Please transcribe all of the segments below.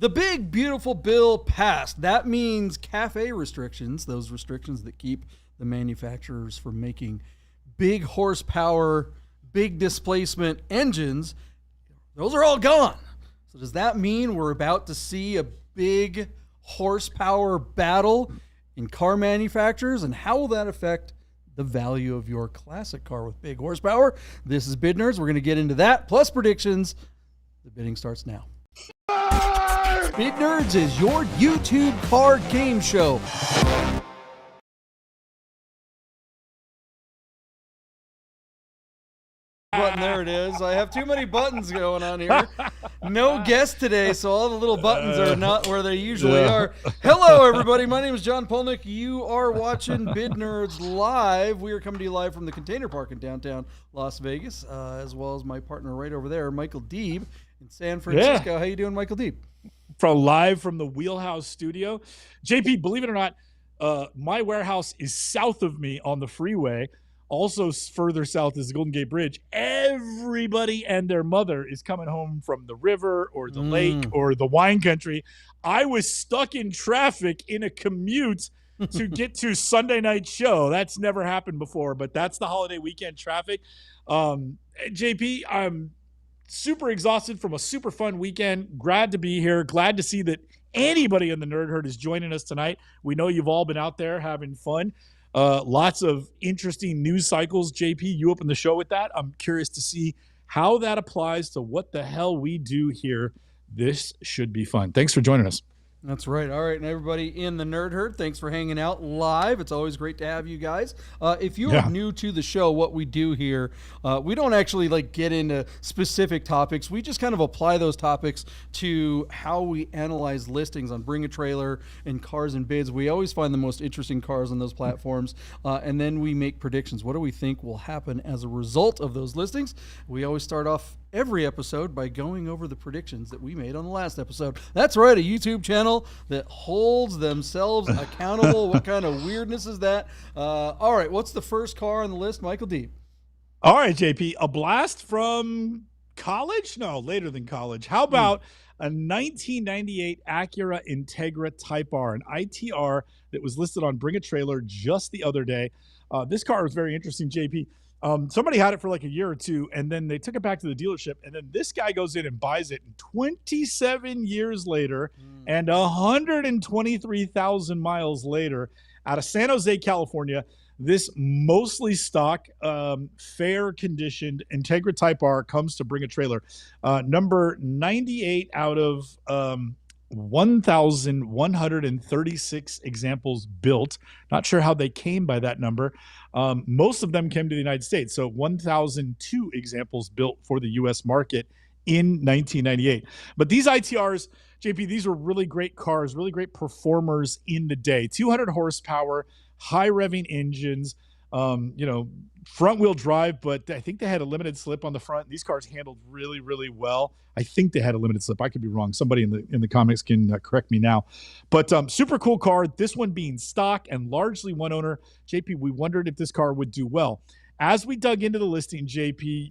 The big, beautiful bill passed. That means CAFE restrictions, those restrictions that keep the manufacturers from making big horsepower, big displacement engines, those are all gone. So does that mean we're about to see a big horsepower battle in car manufacturers? And how will that affect the value of your classic car with big horsepower? This is Bid Nerds. We're going to get into that, plus predictions. The bidding starts now. Bid Nerds is your YouTube car game show. Button, there it is. I have too many buttons going on here. No guest today, so all the little buttons are not where they usually are. Hello, everybody. My name is John Polnick. You are watching Bid Nerds live. We are coming to you live from the Container Park in downtown Las Vegas, as well as my partner right over there, Michael Deeb in San Francisco. How you doing, Michael Deeb? Live from the Wheelhouse studio. JP, believe it or not, my warehouse is south of me on the freeway. Also further south is the Golden Gate Bridge. Everybody and their mother is coming home from the river or the lake or the wine country. I was stuck in traffic in a commute to get to Sunday night show. That's never happened before, but that's the holiday weekend traffic. JP, I'm super exhausted from a super fun weekend. Glad to be here. Glad to see that anybody in the Nerd Herd is joining us tonight. We know you've all been out there having fun. Lots of interesting news cycles. JP, you opened the show with that. I'm curious to see how that applies to what the hell we do here. This should be fun. Thanks for joining us. That's right. All right, and everybody in the Nerd Herd, thanks for hanging out live. It's always great to have you guys. If you are new to the show, what we do here, we don't actually get into specific topics. We just kind of apply those topics to how we analyze listings on Bring a Trailer and Cars and Bids. We always find the most interesting cars on those platforms, and then we make predictions. What do we think will happen as a result of those listings? We always start off every episode by going over the predictions that we made on the last episode. That's right, a YouTube channel that holds themselves accountable. What kind of weirdness is that? All right, what's the first car on the list, Michael D? All right, JP, a blast from college? No, later than college. How about a 1998 Acura Integra Type R, an ITR that was listed on Bring a Trailer just the other day. This car was very interesting, JP. Somebody had it for like a year or two, and then they took it back to the dealership, and then this guy goes in and buys it 27 years later and 123,000 miles later out of San Jose, California. This mostly stock, fair-conditioned Integra Type R comes to Bring a Trailer. Number 98 out of 1,136 examples built. Not sure how they came by that number. Most of them came to the United States. So 1,002 examples built for the U.S. market in 1998. But these ITRs, JP, these were really great cars, really great performers in the day. 200 horsepower, high revving engines, front wheel drive, but I think they had a limited slip on the front. These cars handled really, really well. I think they had a limited slip. I could be wrong. Somebody in the comments can correct me now. But super cool car. This one being stock and largely one owner. JP, we wondered if this car would do well. As we dug into the listing, JP,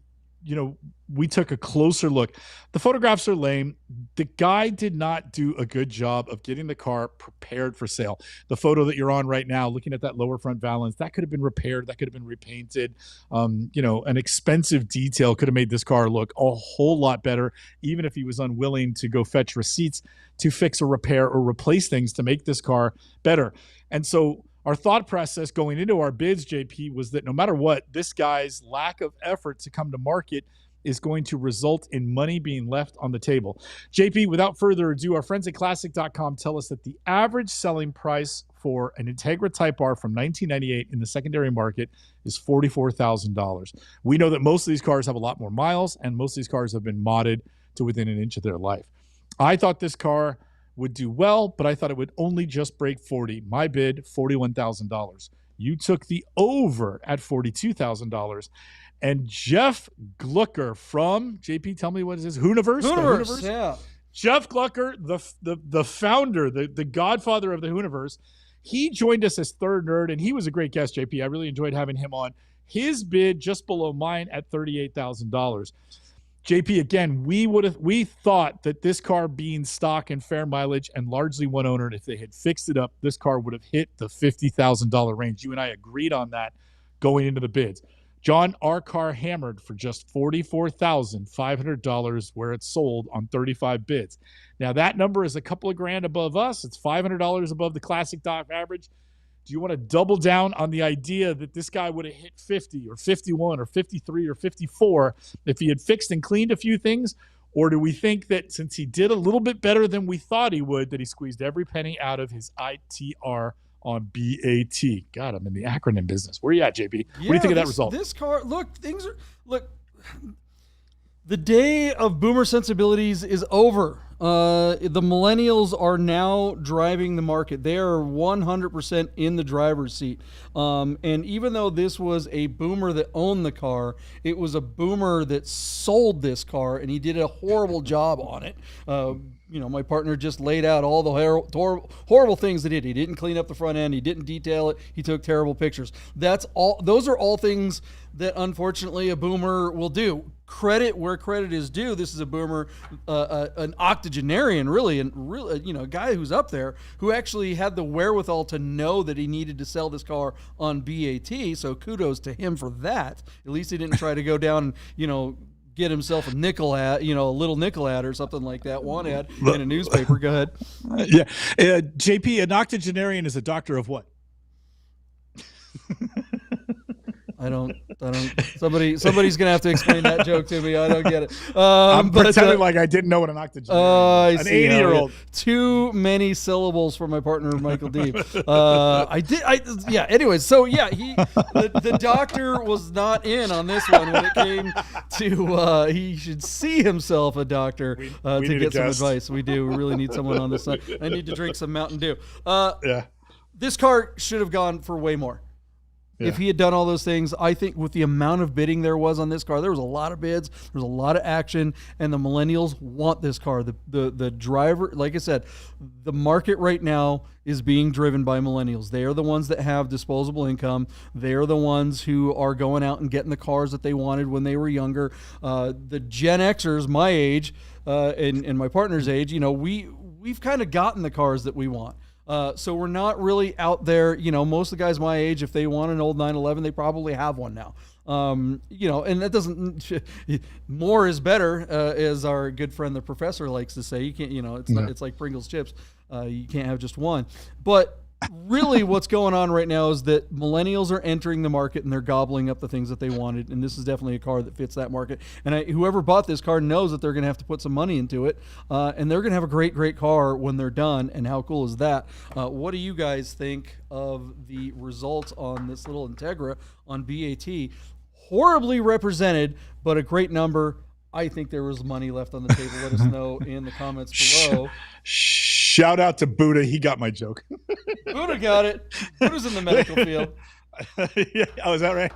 we took a closer look. The photographs are lame. The guy did not do a good job of getting the car prepared for sale. The photo that you're on right now, looking at that lower front valance, that could have been repaired. That could have been repainted. An expensive detail could have made this car look a whole lot better, even if he was unwilling to go fetch receipts to fix or repair or replace things to make this car better. And so our thought process going into our bids, JP, was that no matter what, this guy's lack of effort to come to market is going to result in money being left on the table. JP, without further ado, our friends at Classic.com tell us that the average selling price for an Integra Type R from 1998 in the secondary market is $44,000. We know that most of these cars have a lot more miles, and most of these cars have been modded to within an inch of their life. I thought this car would do well, but I thought it would only just break 40. My bid, $41,000. You took the over at $42,000. And Jeff Glucker from, JP, tell me what it is, Hooniverse? Yeah. Jeff Glucker, the founder, the godfather of the Hooniverse, he joined us as third nerd, and he was a great guest, JP. I really enjoyed having him on. His bid just below mine at $38,000. JP, again, we thought that this car being stock and fair mileage and largely one owner, and if they had fixed it up, this car would have hit the $50,000 range. You and I agreed on that going into the bids. John, our car hammered for just $44,500 where it's sold on 35 bids. Now, that number is a couple of grand above us. It's $500 above the classic doc average. Do you want to double down on the idea that this guy would have hit 50 or 51 or 53 or 54 if he had fixed and cleaned a few things? Or do we think that since he did a little bit better than we thought he would, that he squeezed every penny out of his ITR on BAT? God, I'm in the acronym business. Where are you at, JB? What do you think of that result? This car, look, the day of boomer sensibilities is over. The millennials are now driving the market. They are 100% in the driver's seat. And even though this was a boomer that owned the car, it was a boomer that sold this car, and he did a horrible job on it. My partner just laid out all the horrible things that he did. He didn't clean up the front end. He didn't detail it. He took terrible pictures. Those are all things that unfortunately a boomer will do. Credit where credit is due. This is a boomer, an octogenarian, really, a guy who's up there who actually had the wherewithal to know that he needed to sell this car on BAT. So kudos to him for that. At least he didn't try to go down, get himself a nickel ad, a little nickel ad or something like that. One ad in a newspaper. Go ahead. Yeah. JP, an octogenarian is a doctor of what? I don't. Somebody's gonna have to explain that joke to me. I don't get it. I'm pretending like I didn't know what an octogenarian is. An 80-year-old. Too many syllables for my partner Michael D. Yeah. Anyways, so yeah, the doctor was not in on this one when it came to he should see himself a doctor to get some advice. We do. We really need someone on this side. I need to drink some Mountain Dew. Yeah. This car should have gone for way more. Yeah. If he had done all those things, I think with the amount of bidding there was on this car, there was a lot of bids, there was a lot of action, and the millennials want this car. The driver, like I said, the market right now is being driven by millennials. They are the ones that have disposable income. They are the ones who are going out and getting the cars that they wanted when they were younger. The Gen Xers, my age, and my partner's age, we've kind of gotten the cars that we want. So we're not really out there, most of the guys my age, if they want an old 911, they probably have one now. And that doesn't, more is better, as our good friend, the professor likes to say. You can't, it's like Pringles chips. You can't have just one, but really what's going on right now is that millennials are entering the market and they're gobbling up the things that they wanted. And this is definitely a car that fits that market. And whoever bought this car knows that they're going to have to put some money into it. And they're going to have a great, great car when they're done. And how cool is that? What do you guys think of the results on this little Integra on BAT? Horribly represented, but a great number. I think there was money left on the table. Let us know in the comments below. Shout out to Buddha. He got my joke. Buddha got it. Buddha's in the medical field. Yeah. Oh, is that right?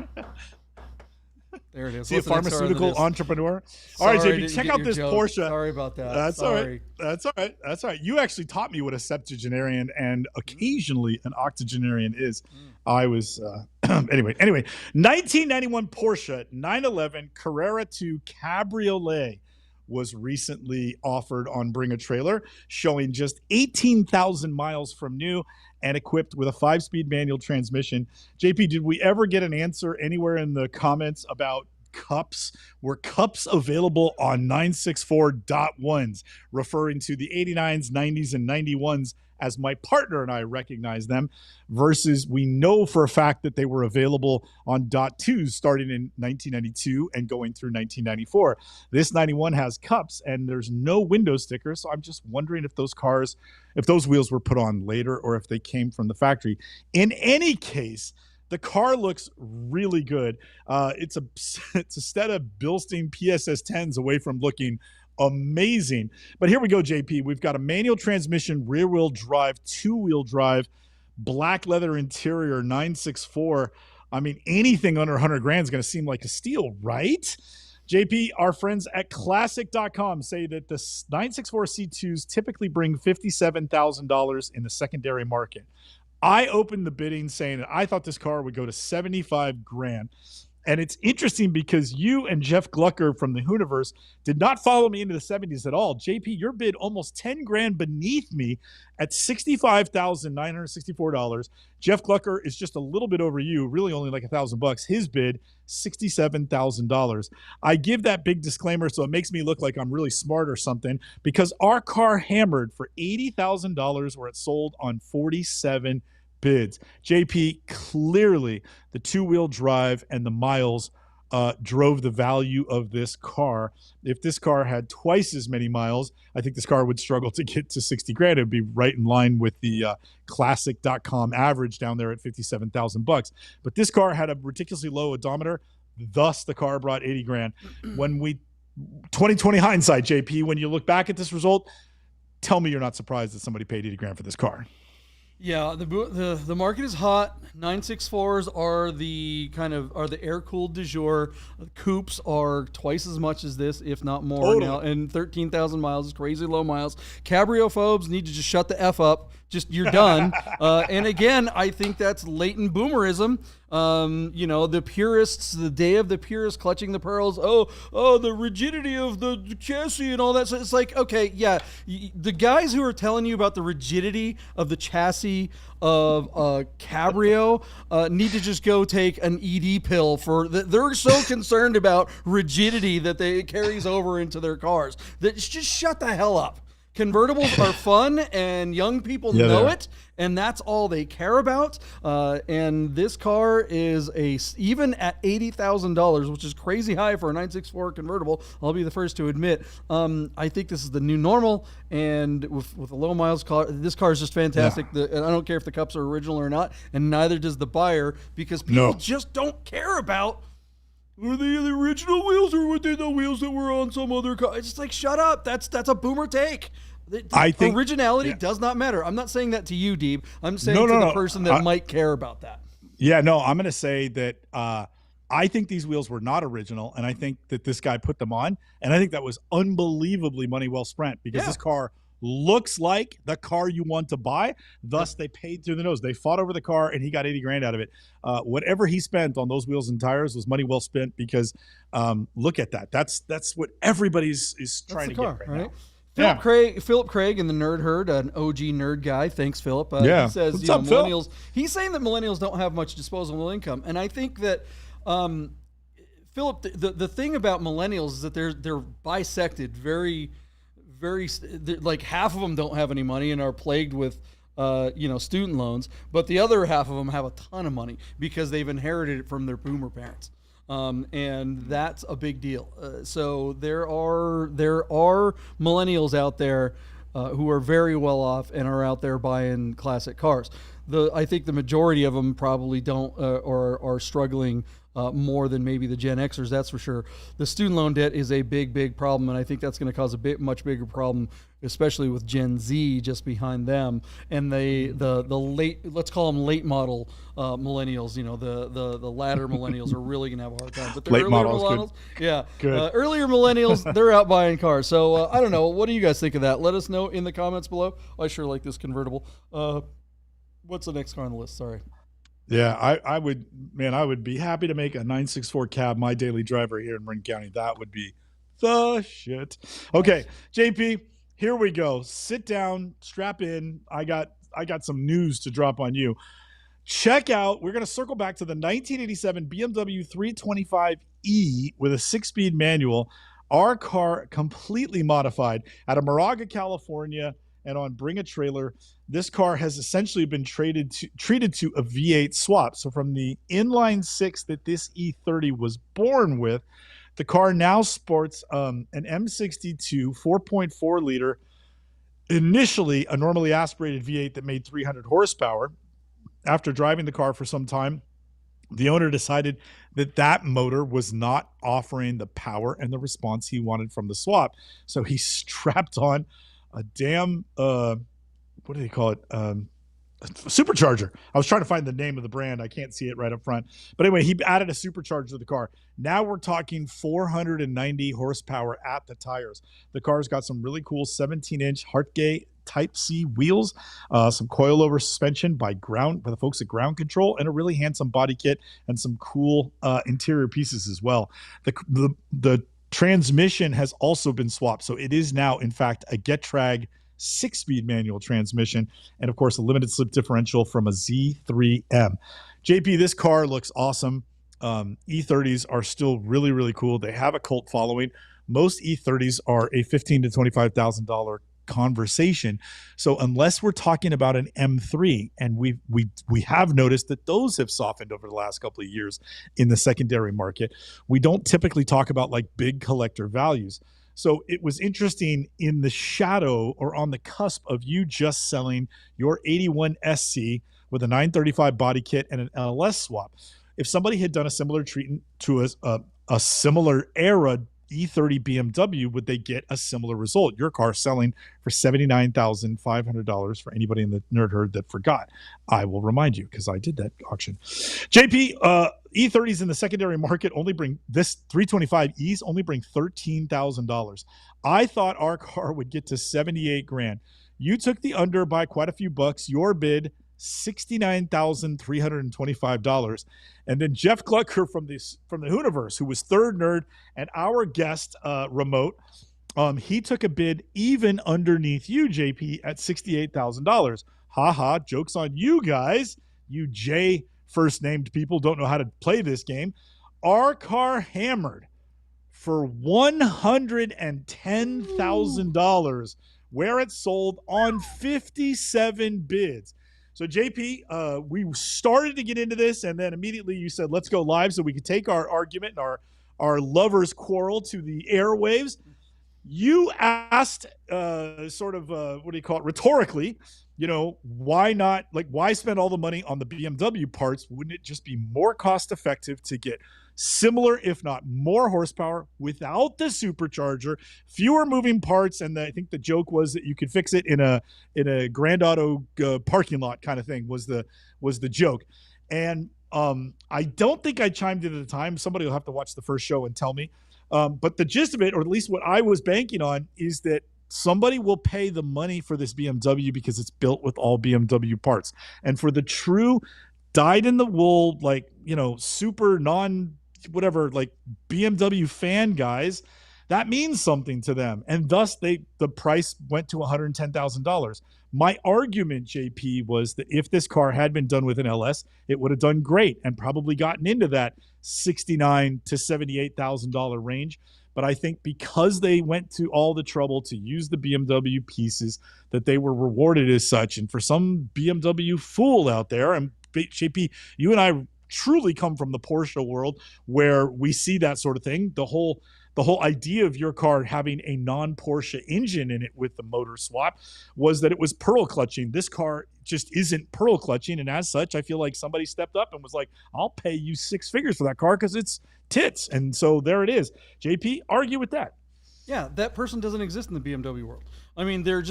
There it is. See, a pharmaceutical entrepreneur. All right, JB, check out this Porsche. Sorry about that. That's all right. That's all right. That's all right. You actually taught me what a septuagenarian and occasionally an octogenarian is. I was anyway. 1991 Porsche 911 Carrera 2 Cabriolet was recently offered on Bring a Trailer, showing just 18,000 miles from new and equipped with a 5-speed manual transmission. JP, did we ever get an answer anywhere in the comments about cups? Were cups available on 964.1s, referring to the 89s, 90s, and 91s as my partner and I recognize them, versus we know for a fact that they were available on .2s starting in 1992 and going through 1994. This 91 has cups and there's no window stickers, so I'm just wondering if those wheels were put on later or if they came from the factory. In any case, the car looks really good. It's a set of Bilstein PSS 10s away from looking amazing. But here we go, JP. We've got a manual transmission, rear-wheel drive, two-wheel drive, black leather interior, 964. I mean, anything under 100 grand is going to seem like a steal, right? JP, our friends at classic.com say that the 964 C2s typically bring $57,000 in the secondary market. I opened the bidding saying that I thought this car would go to 75 grand. And it's interesting because you and Jeff Glucker from the Hooniverse did not follow me into the 70s at all. JP, your bid almost 10 grand beneath me at $65,964. Jeff Glucker is just a little bit over you, really only like $1,000. His bid, $67,000. I give that big disclaimer so it makes me look like I'm really smart or something, because our car hammered for $80,000 where it sold on 47 bids. JP, clearly the two-wheel drive and the miles drove the value of this car. If this car had twice as many miles, I think this car would struggle to get to 60 grand. It would be right in line with the classic.com average down there at $57,000. But this car had a ridiculously low odometer. Thus, the car brought 80 grand. When 2020 hindsight, JP, when you look back at this result, tell me you're not surprised that somebody paid 80 grand for this car. Yeah, the market is hot. 964s are the air cooled du jour. Coupes are twice as much as this, if not more now. And 13,000 miles is crazy low miles. Cabrio-phobes need to just shut the F up. Just, you're done. And again, I think that's latent boomerism. The purists, the day of the purists clutching the pearls. Oh, the rigidity of the chassis and all that. So it's like, okay, yeah, the guys who are telling you about the rigidity of the chassis of Cabrio need to just go take an ED pill they're so concerned about rigidity that it carries over into their cars. Just shut the hell up. Convertibles are fun, and young people know it, and that's all they care about. And this car is even at $80,000, which is crazy high for a 964 convertible. I'll be the first to admit. I think this is the new normal, and with a low miles car, this car is just fantastic. Yeah. And I don't care if the cups are original or not, and neither does the buyer, because people just don't care about. Were they the original wheels, or were they the wheels that were on some other car? It's just like, shut up. That's a boomer take. I think originality does not matter. I'm not saying that to you, Deeb. I'm saying the person that might care about that. Yeah, no, I'm going to say that I think these wheels were not original, and I think that this guy put them on, and I think that was unbelievably money well spent, because this car looks like the car you want to buy. Thus, they paid through the nose. They fought over the car, and he got 80 grand out of it. Whatever he spent on those wheels and tires was money well spent, because look at that. That's what everybody's trying to get right now. Philip Craig in the Nerd Herd, an OG nerd guy. Thanks, Philip. He says, what's up, millennials. Phil? He's saying that millennials don't have much disposable income, and I think that, Philip, the thing about millennials is that they're bisected, very, very, like half of them don't have any money and are plagued with, student loans, but the other half of them have a ton of money because they've inherited it from their boomer parents. And that's a big deal. So there are millennials out there who are very well off and are out there buying classic cars. I think the majority of them probably don't or are struggling more than maybe the Gen Xers, that's for sure. The student loan debt is a big problem, and I think that's going to cause a much bigger problem, especially with Gen Z just behind them, and the late, let's call them late model millennials. The latter millennials are really going to have a hard time. But the late earlier models, millennials, earlier millennials, they're out buying cars. So I don't know. What do you guys think of that? Let us know in the comments below. I sure like this convertible. What's the next car on the list? Sorry. Yeah, I would be happy to make a 964 cab my daily driver here in Marin County. That would be the shit. Okay, JP, here we go. Sit down, strap in. I got some news to drop on you. Check out, we're going to circle back to the 1987 BMW 325e with a 6-speed manual. Our car completely modified out of Moraga, California, and on Bring a Trailer. This car has essentially been treated to a V8 swap. So from the inline 6 that this E30 was born with, the car now sports an M62 4.4 liter, initially a normally aspirated V8 that made 300 horsepower. After driving the car for some time, the owner decided that motor was not offering the power and the response he wanted from the swap. So he strapped on a damn, what do they call it? Supercharger. I was trying to find the name of the brand. I can't see it right up front. But anyway, he added a supercharger to the car. Now we're talking 490 horsepower at the tires. The car's got some really cool 17-inch Hartgate Type C wheels, some coilover suspension by the folks at Ground Control, and a really handsome body kit and some cool interior pieces as well. The transmission has also been swapped, so it is now, in fact, a Getrag 6-speed manual transmission, and of course a limited slip differential from a Z3M. JP, this car looks awesome. E30s are still really, really cool. They have a cult following. Most E30s are a $15,000 to $25,000 conversation. So unless we're talking about an M3, and we have noticed that those have softened over the last couple of years in the secondary market, we don't typically talk about like big collector values. So it was interesting in the shadow or on the cusp of you just selling your 81 SC with a 935 body kit and an LS swap. If somebody had done a similar treatment to a similar era E30 BMW, would they get a similar result? Your car selling for $79,500 for anybody in the nerd herd that forgot. I will remind you because I did that auction. JP, E30s in the secondary market only bring this 325Es only bring $13,000. I thought our car would get to 78 grand. You took the under by quite a few bucks. Your bid $69,325. And then Jeff Glucker from the Hooniverse, who was third nerd and our guest remote, he took a bid even underneath you, JP, at $68,000. Ha, joke's on you guys. You J first named people don't know how to play this game. Our car hammered for $110,000 where it sold on 57 bids. So JP, we started to get into this, and then immediately you said, let's go live so we could take our argument and our lovers' quarrel to the airwaves. You asked rhetorically, why spend all the money on the BMW parts? Wouldn't it just be more cost effective to get similar, if not more horsepower without the supercharger, fewer moving parts? And I think the joke was that you could fix it in a Grand Auto parking lot kind of thing was the joke. And I don't think I chimed in at the time. Somebody will have to watch the first show and tell me. But the gist of it, or at least what I was banking on, is that somebody will pay the money for this BMW because it's built with all BMW parts. And for the true dyed-in-the-wool, super BMW fan guys, that means something to them. And thus, the price went to $110,000. My argument, JP, was that if this car had been done with an LS, it would have done great and probably gotten into that $69,000 to $78,000 range. But I think because they went to all the trouble to use the BMW pieces, that they were rewarded as such. And for some BMW fool out there, and JP, you and I truly come from the Porsche world where we see that sort of thing. The whole idea of your car having a non-Porsche engine in it with the motor swap was that it was pearl clutching. This car just isn't pearl clutching, and as such, I feel like somebody stepped up and was like, I'll pay you 6 figures for that car because it's tits. And so there it is. JP, argue with that. Yeah, that person doesn't exist in the BMW world. I mean, they're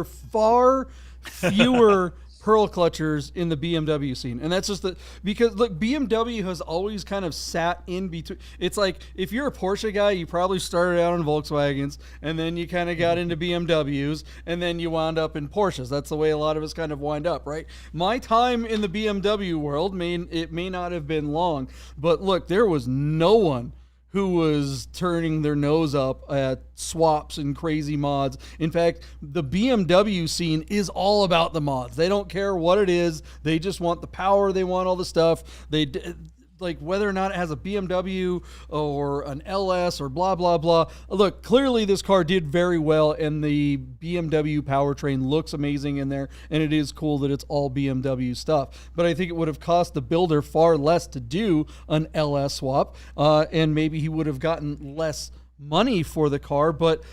far fewer pearl clutchers in the BMW scene. And that's just because look, BMW has always kind of sat in between. It's like, if you're a Porsche guy, you probably started out in Volkswagens, and then you kind of got into BMWs, and then you wound up in Porsches. That's the way a lot of us kind of wind up, right? My time in the BMW world, it may not have been long, but look, there was no one who was turning their nose up at swaps and crazy mods. In fact, the BMW scene is all about the mods. They don't care what it is. They just want the power. They want all the stuff. Like whether or not it has a BMW or an LS or blah, blah, blah. Look, clearly this car did very well, and the BMW powertrain looks amazing in there, and it is cool that it's all BMW stuff. But I think it would have cost the builder far less to do an LS swap, and maybe he would have gotten less money for the car. But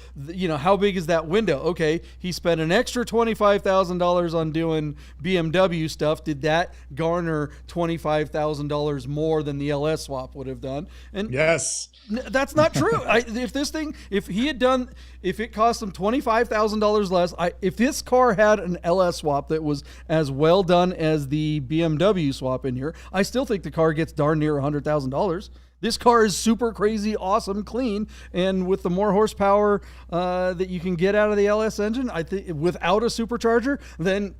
how big is that window? Okay, he spent an extra $25,000 on doing BMW stuff. Did that garner $25,000 more than the LS swap would have done? And yes, that's not true. If he had done, if it cost them $25,000 less, if this car had an LS swap that was as well done as the BMW swap in here, I still think the car gets darn near $100,000. This car is super crazy, awesome, clean, and with the more horsepower that you can get out of the LS engine, I think without a supercharger, then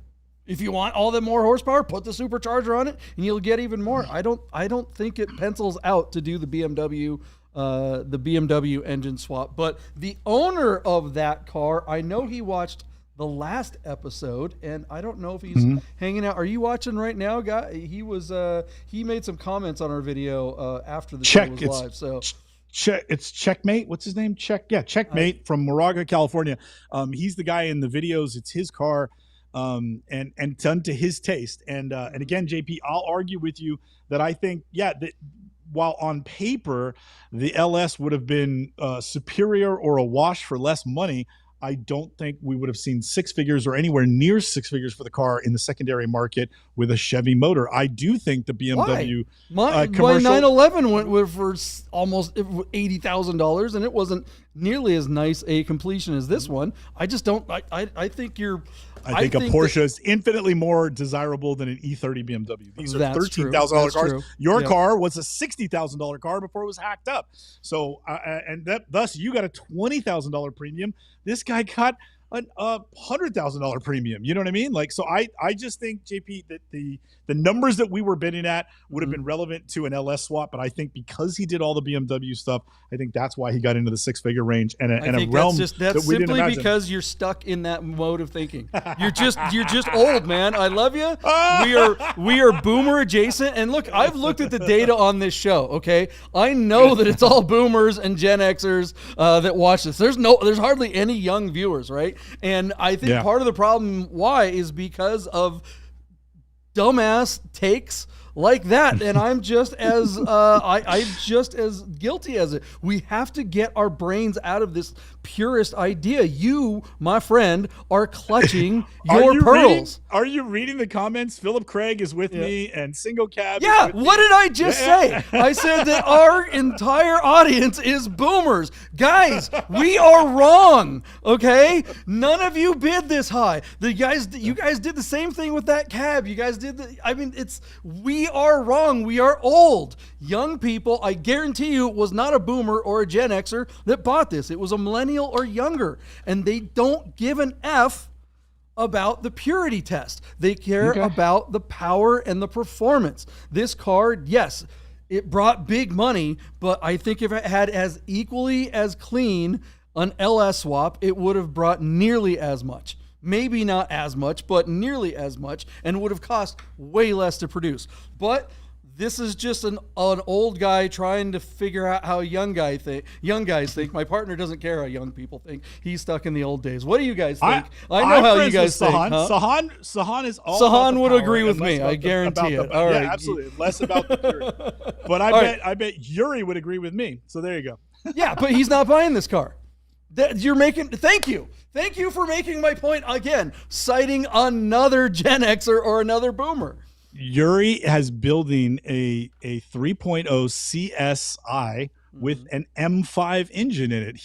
if you want all the more horsepower, put the supercharger on it, and you'll get even more. I don't think it pencils out to do the BMW engine swap. But the owner of that car, I know he watched the last episode, and I don't know if he's hanging out. Are you watching right now, guy? He was he made some comments on our video after the show was live. So. It's Checkmate. What's his name? Checkmate from Moraga, California. He's the guy in the videos. It's his car. And done to his taste. And again, JP, I'll argue with you that I think, that while on paper the LS would have been superior or a wash for less money, I don't think we would have seen six figures or anywhere near six figures for the car in the secondary market with a Chevy motor. I do think the BMW my 911 went for almost $80,000, and it wasn't nearly as nice a completion as this one. I just don't. I think you're. I think a Porsche is infinitely more desirable than an E30 BMW. These are $13,000 cars. True. Your car was a $60,000 car before it was hacked up. So, thus you got a $20,000 premium. This guy got a $100,000 premium. You know what I mean? Like, so I just think, JP, that the numbers that we were bidding at would have been relevant to an LS swap, but I think because he did all the BMW stuff, I think that's why he got into the six-figure range and a realm that's that we didn't simply imagine. Because you're stuck in that mode of thinking. You're just old, man. I love you. We are boomer adjacent, and look, I've looked at the data on this show. Okay, I know that it's all boomers and Gen Xers that watch this. There's hardly any young viewers, right? And I think part of the problem why is because of dumbass takes like that, and I'm just as I'm just as guilty as it. We have to get our brains out of this purist idea. You, my friend, are clutching your pearls. Are you reading the comments? Philip Craig is with me, and Single Cab. Yeah, what did I just say? I said that our entire audience is boomers. Guys, we are wrong. Okay, none of you bid this high. You guys did the same thing with that cab. You guys did we are wrong. We are old. Young people, I guarantee you, it was not a boomer or a Gen Xer that bought this. It was a millennial or younger, and they don't give an F about the purity test. They care about the power and the performance. This car, yes, it brought big money, but I think if it had as equally as clean an LS swap, it would have brought nearly as much. Maybe not as much, but nearly as much, and would have cost way less to produce. But this is just an old guy trying to figure out how young guys think. My partner doesn't care how young people think. He's stuck in the old days. What do you guys think? I know how you guys think. Huh? Sahan is all Sahan would agree with me. I guarantee it. All right. Yeah, absolutely. Less about the purity. But I bet Yuri would agree with me. So there you go. Yeah, but he's not buying this car. Thank you. Thank you for making my point again, citing another Gen Xer or another boomer. Yuri has building a 3.0 CSI with an M5 engine in it.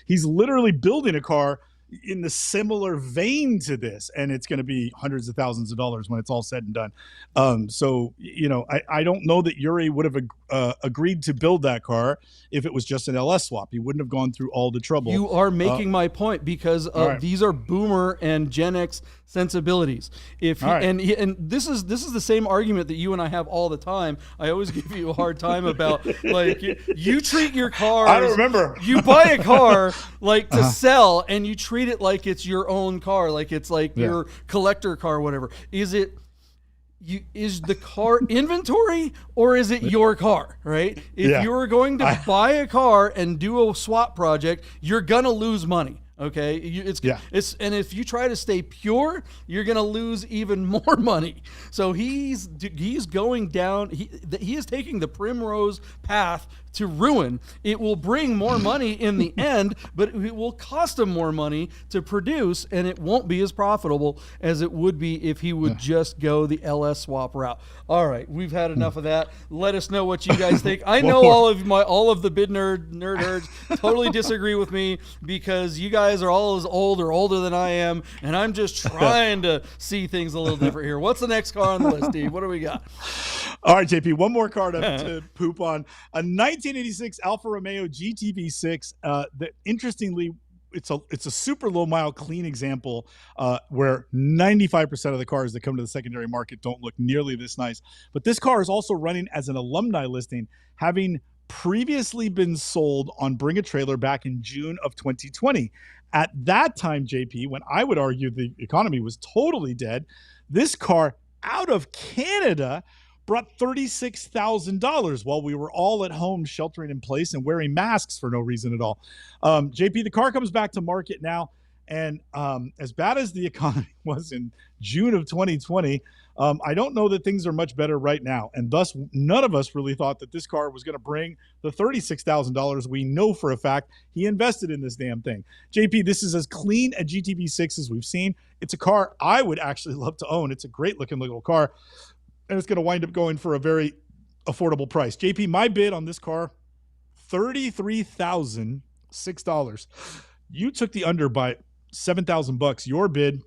He's literally building a car in the similar vein to this, and it's going to be hundreds of thousands of dollars when it's all said and done. So, I don't know that Yuri would have agreed to build that car if it was just an LS swap. He wouldn't have gone through all the trouble. You are making my point because these are boomer and Gen X sensibilities. And this is the same argument that you and I have all the time. I always give you a hard time about like you treat your car. I don't remember. You buy a car like to sell, and you treat it like it's your own car, like it's like your collector car, or whatever. Is the car inventory or is it your car, right? If you're going to buy a car and do a swap project, you're going to lose money. Okay, it's and if you try to stay pure, you're gonna lose even more money. So he's going down. He is taking the primrose path to ruin. It will bring more money in the end, but it will cost him more money to produce, and it won't be as profitable as it would be if he would just go the LS swap route. All right, we've had enough of that. Let us know what you guys think. I know all of the bid nerds totally disagree with me because you guys are all as old or older than I am, and I'm just trying to see things a little different here. What's the next car on the list, Steve? What do we got? All right, JP, one more car to poop on. A 1986 Alfa Romeo GTV6. Interestingly, it's a super low mile clean example where 95% of the cars that come to the secondary market don't look nearly this nice. But this car is also running as an alumni listing, having previously been sold on Bring a Trailer back in June of 2020. At that time, JP, when I would argue the economy was totally dead, this car out of Canada brought $36,000 while we were all at home sheltering in place and wearing masks for no reason at all. JP, the car comes back to market now, and as bad as the economy was in June of 2020, I don't know that things are much better right now, and thus none of us really thought that this car was going to bring the $36,000 we know for a fact he invested in this damn thing. JP, this is as clean a GTV6 as we've seen. It's a car I would actually love to own. It's a great looking little car, and it's going to wind up going for a very affordable price. JP, my bid on this car, $33,006. You took the under by $7,000. Your bid,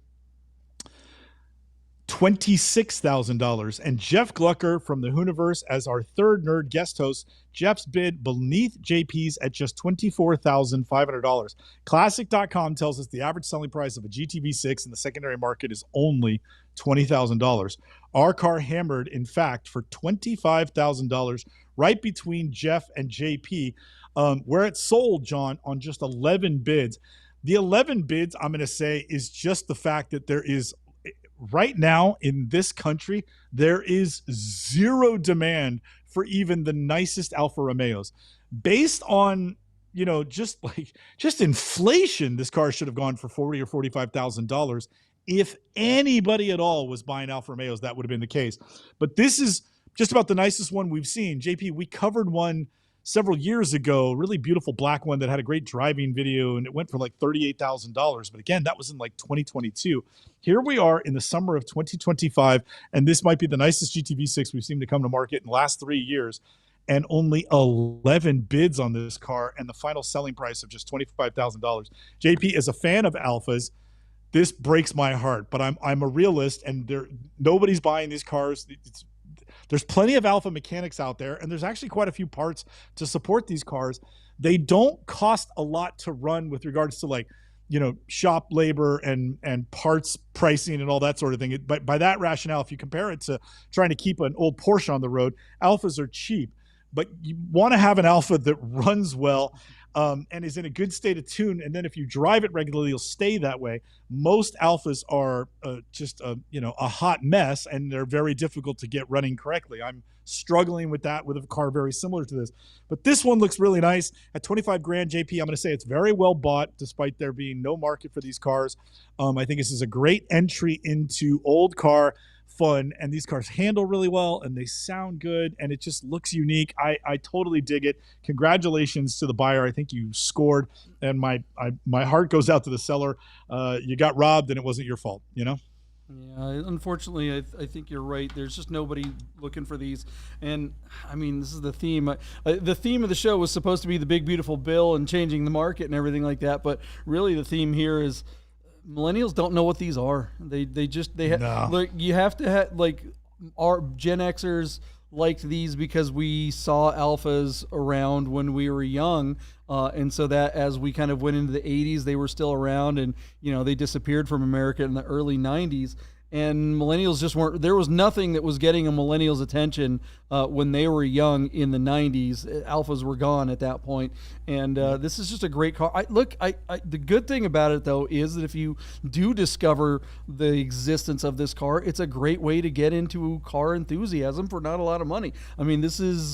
$26,000. And Jeff Glucker from the Hooniverse as our third nerd guest host. Jeff's bid beneath JP's at just $24,500. Classic.com tells us the average selling price of a GTV6 in the secondary market is only $20,000. Our car hammered, in fact, for $25,000 right between Jeff and JP, where it sold, John, on just 11 bids. The 11 bids, I'm going to say, is just the fact that there is, right now in this country, there is zero demand for even the nicest Alfa Romeos. Based on, just inflation, this car should have gone for $40,000 or $45,000. If anybody at all was buying Alfa Romeos, that would have been the case. But this is just about the nicest one we've seen. JP, we covered one several years ago, really beautiful black one that had a great driving video, and it went for like $38,000. But again, that was in like 2022. Here we are in the summer of 2025, and this might be the nicest GTV6 we've seen to come to market in the last 3 years, and only 11 bids on this car, and the final selling price of just $25,000. JP, as a fan of Alfas, this breaks my heart, but I'm a realist, and nobody's buying these cars. There's plenty of Alfa mechanics out there, and there's actually quite a few parts to support these cars. They don't cost a lot to run with regards to shop labor and parts pricing and all that sort of thing. But by that rationale, if you compare it to trying to keep an old Porsche on the road, Alfas are cheap, but you want to have an Alfa that runs well and is in a good state of tune. And then if you drive it regularly, you'll stay that way. Most Alfas are just a hot mess, and they're very difficult to get running correctly. I'm struggling with that with a car very similar to this. But this one looks really nice. At 25 grand, JP, I'm going to say it's very well bought, despite there being no market for these cars. I think this is a great entry into old car fun, and these cars handle really well, and they sound good, and it just looks unique. I totally dig it. Congratulations to the buyer. I think you scored, and my heart goes out to the seller. You got robbed, and it wasn't your fault, Yeah, unfortunately, I think you're right. There's just nobody looking for these. And, I mean, this is the theme. The theme of the show was supposed to be the big, beautiful bill and changing the market and everything like that. But really the theme here is millennials don't know what these are. You have to have, our Gen Xers liked these because we saw Alfas around when we were young. And so that as we kind of went into the 80s, they were still around, and, they disappeared from America in the early 90s. and millennials just weren't. There was nothing that was getting a millennials' attention when they were young in the '90s. Alphas were gone at that point, and this is just a great car. The good thing about it though is that if you do discover the existence of this car, it's a great way to get into car enthusiasm for not a lot of money. I mean,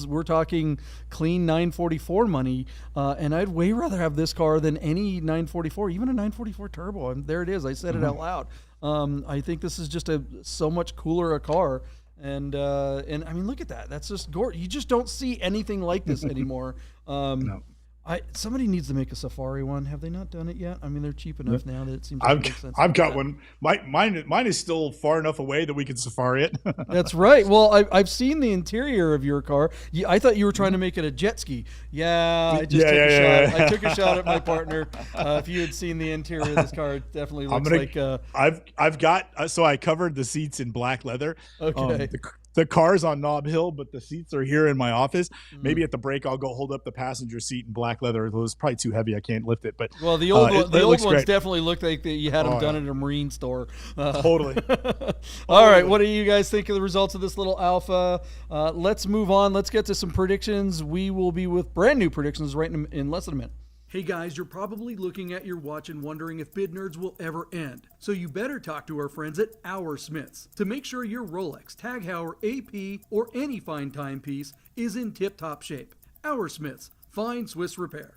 we're talking clean 944 money, and I'd way rather have this car than any 944, even a 944 turbo. And there it is. I said it out loud. I think this is just so much cooler a car, and I mean, look at that. That's just gorgeous. You just don't see anything like this anymore. No. Somebody needs to make a Safari one. Have they not done it yet? I mean, they're cheap enough now that it seems like it makes sense. I've got one. Mine is still far enough away that we can Safari it. That's right. Well, I've seen the interior of your car. I thought you were trying to make it a jet ski. Yeah, I just took a shot. I took a shot at my partner. If you had seen the interior of this car, it definitely looks like. I've got so I covered the seats in black leather. Okay. The car's on Nob Hill, but the seats are here in my office. Maybe at the break, I'll go hold up the passenger seat in black leather. It was probably too heavy. I can't lift it. But well, the old ones definitely looked like you had them done at a marine store. Totally. All right. What do you guys think of the results of this little Alpha? Let's move on. Let's get to some predictions. We will be with brand new predictions right in less than a minute. Hey guys, you're probably looking at your watch and wondering if Bid Nerds will ever end. So you better talk to our friends at Our Smiths to make sure your Rolex, Tag Heuer, AP, or any fine timepiece is in tip-top shape. Our Smiths, fine Swiss repair.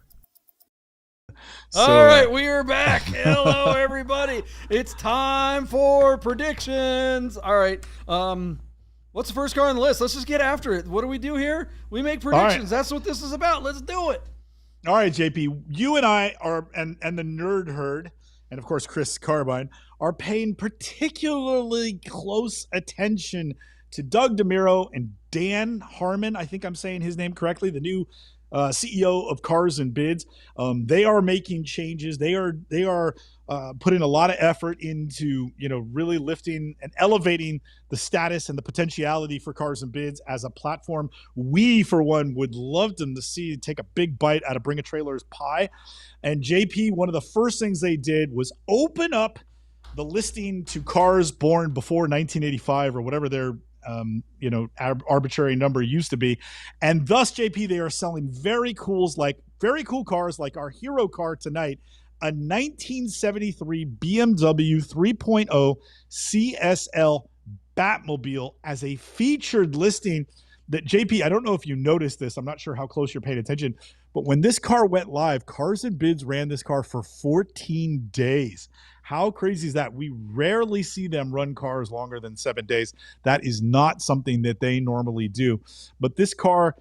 All right, we are back. Hello, everybody. It's time for predictions. All right. What's the first car on the list? Let's just get after it. What do we do here? We make predictions. That's what this is about. Let's do it. All right, JP, you and I are, and the Nerd Herd, and of course Chris Carbine, are paying particularly close attention to Doug DeMuro and Dan Harmon. I think I'm saying his name correctly. The new CEO of Cars and Bids. They are making changes. They are putting a lot of effort into really lifting and elevating the status and the potentiality for Cars and Bids as a platform. We, for one, would love them to see take a big bite out of Bring a Trailer's pie. And JP, one of the first things they did was open up the listing to cars born before 1985 or whatever their arbitrary number used to be. And thus, JP, they are selling very cool cars like our hero car tonight, a 1973 BMW 3.0 CSL Batmobile as a featured listing that, JP, I don't know if you noticed this. I'm not sure how close you're paying attention, but when this car went live, Cars and Bids ran this car for 14 days. How crazy is that? We rarely see them run cars longer than 7 days. That is not something that they normally do. But this car,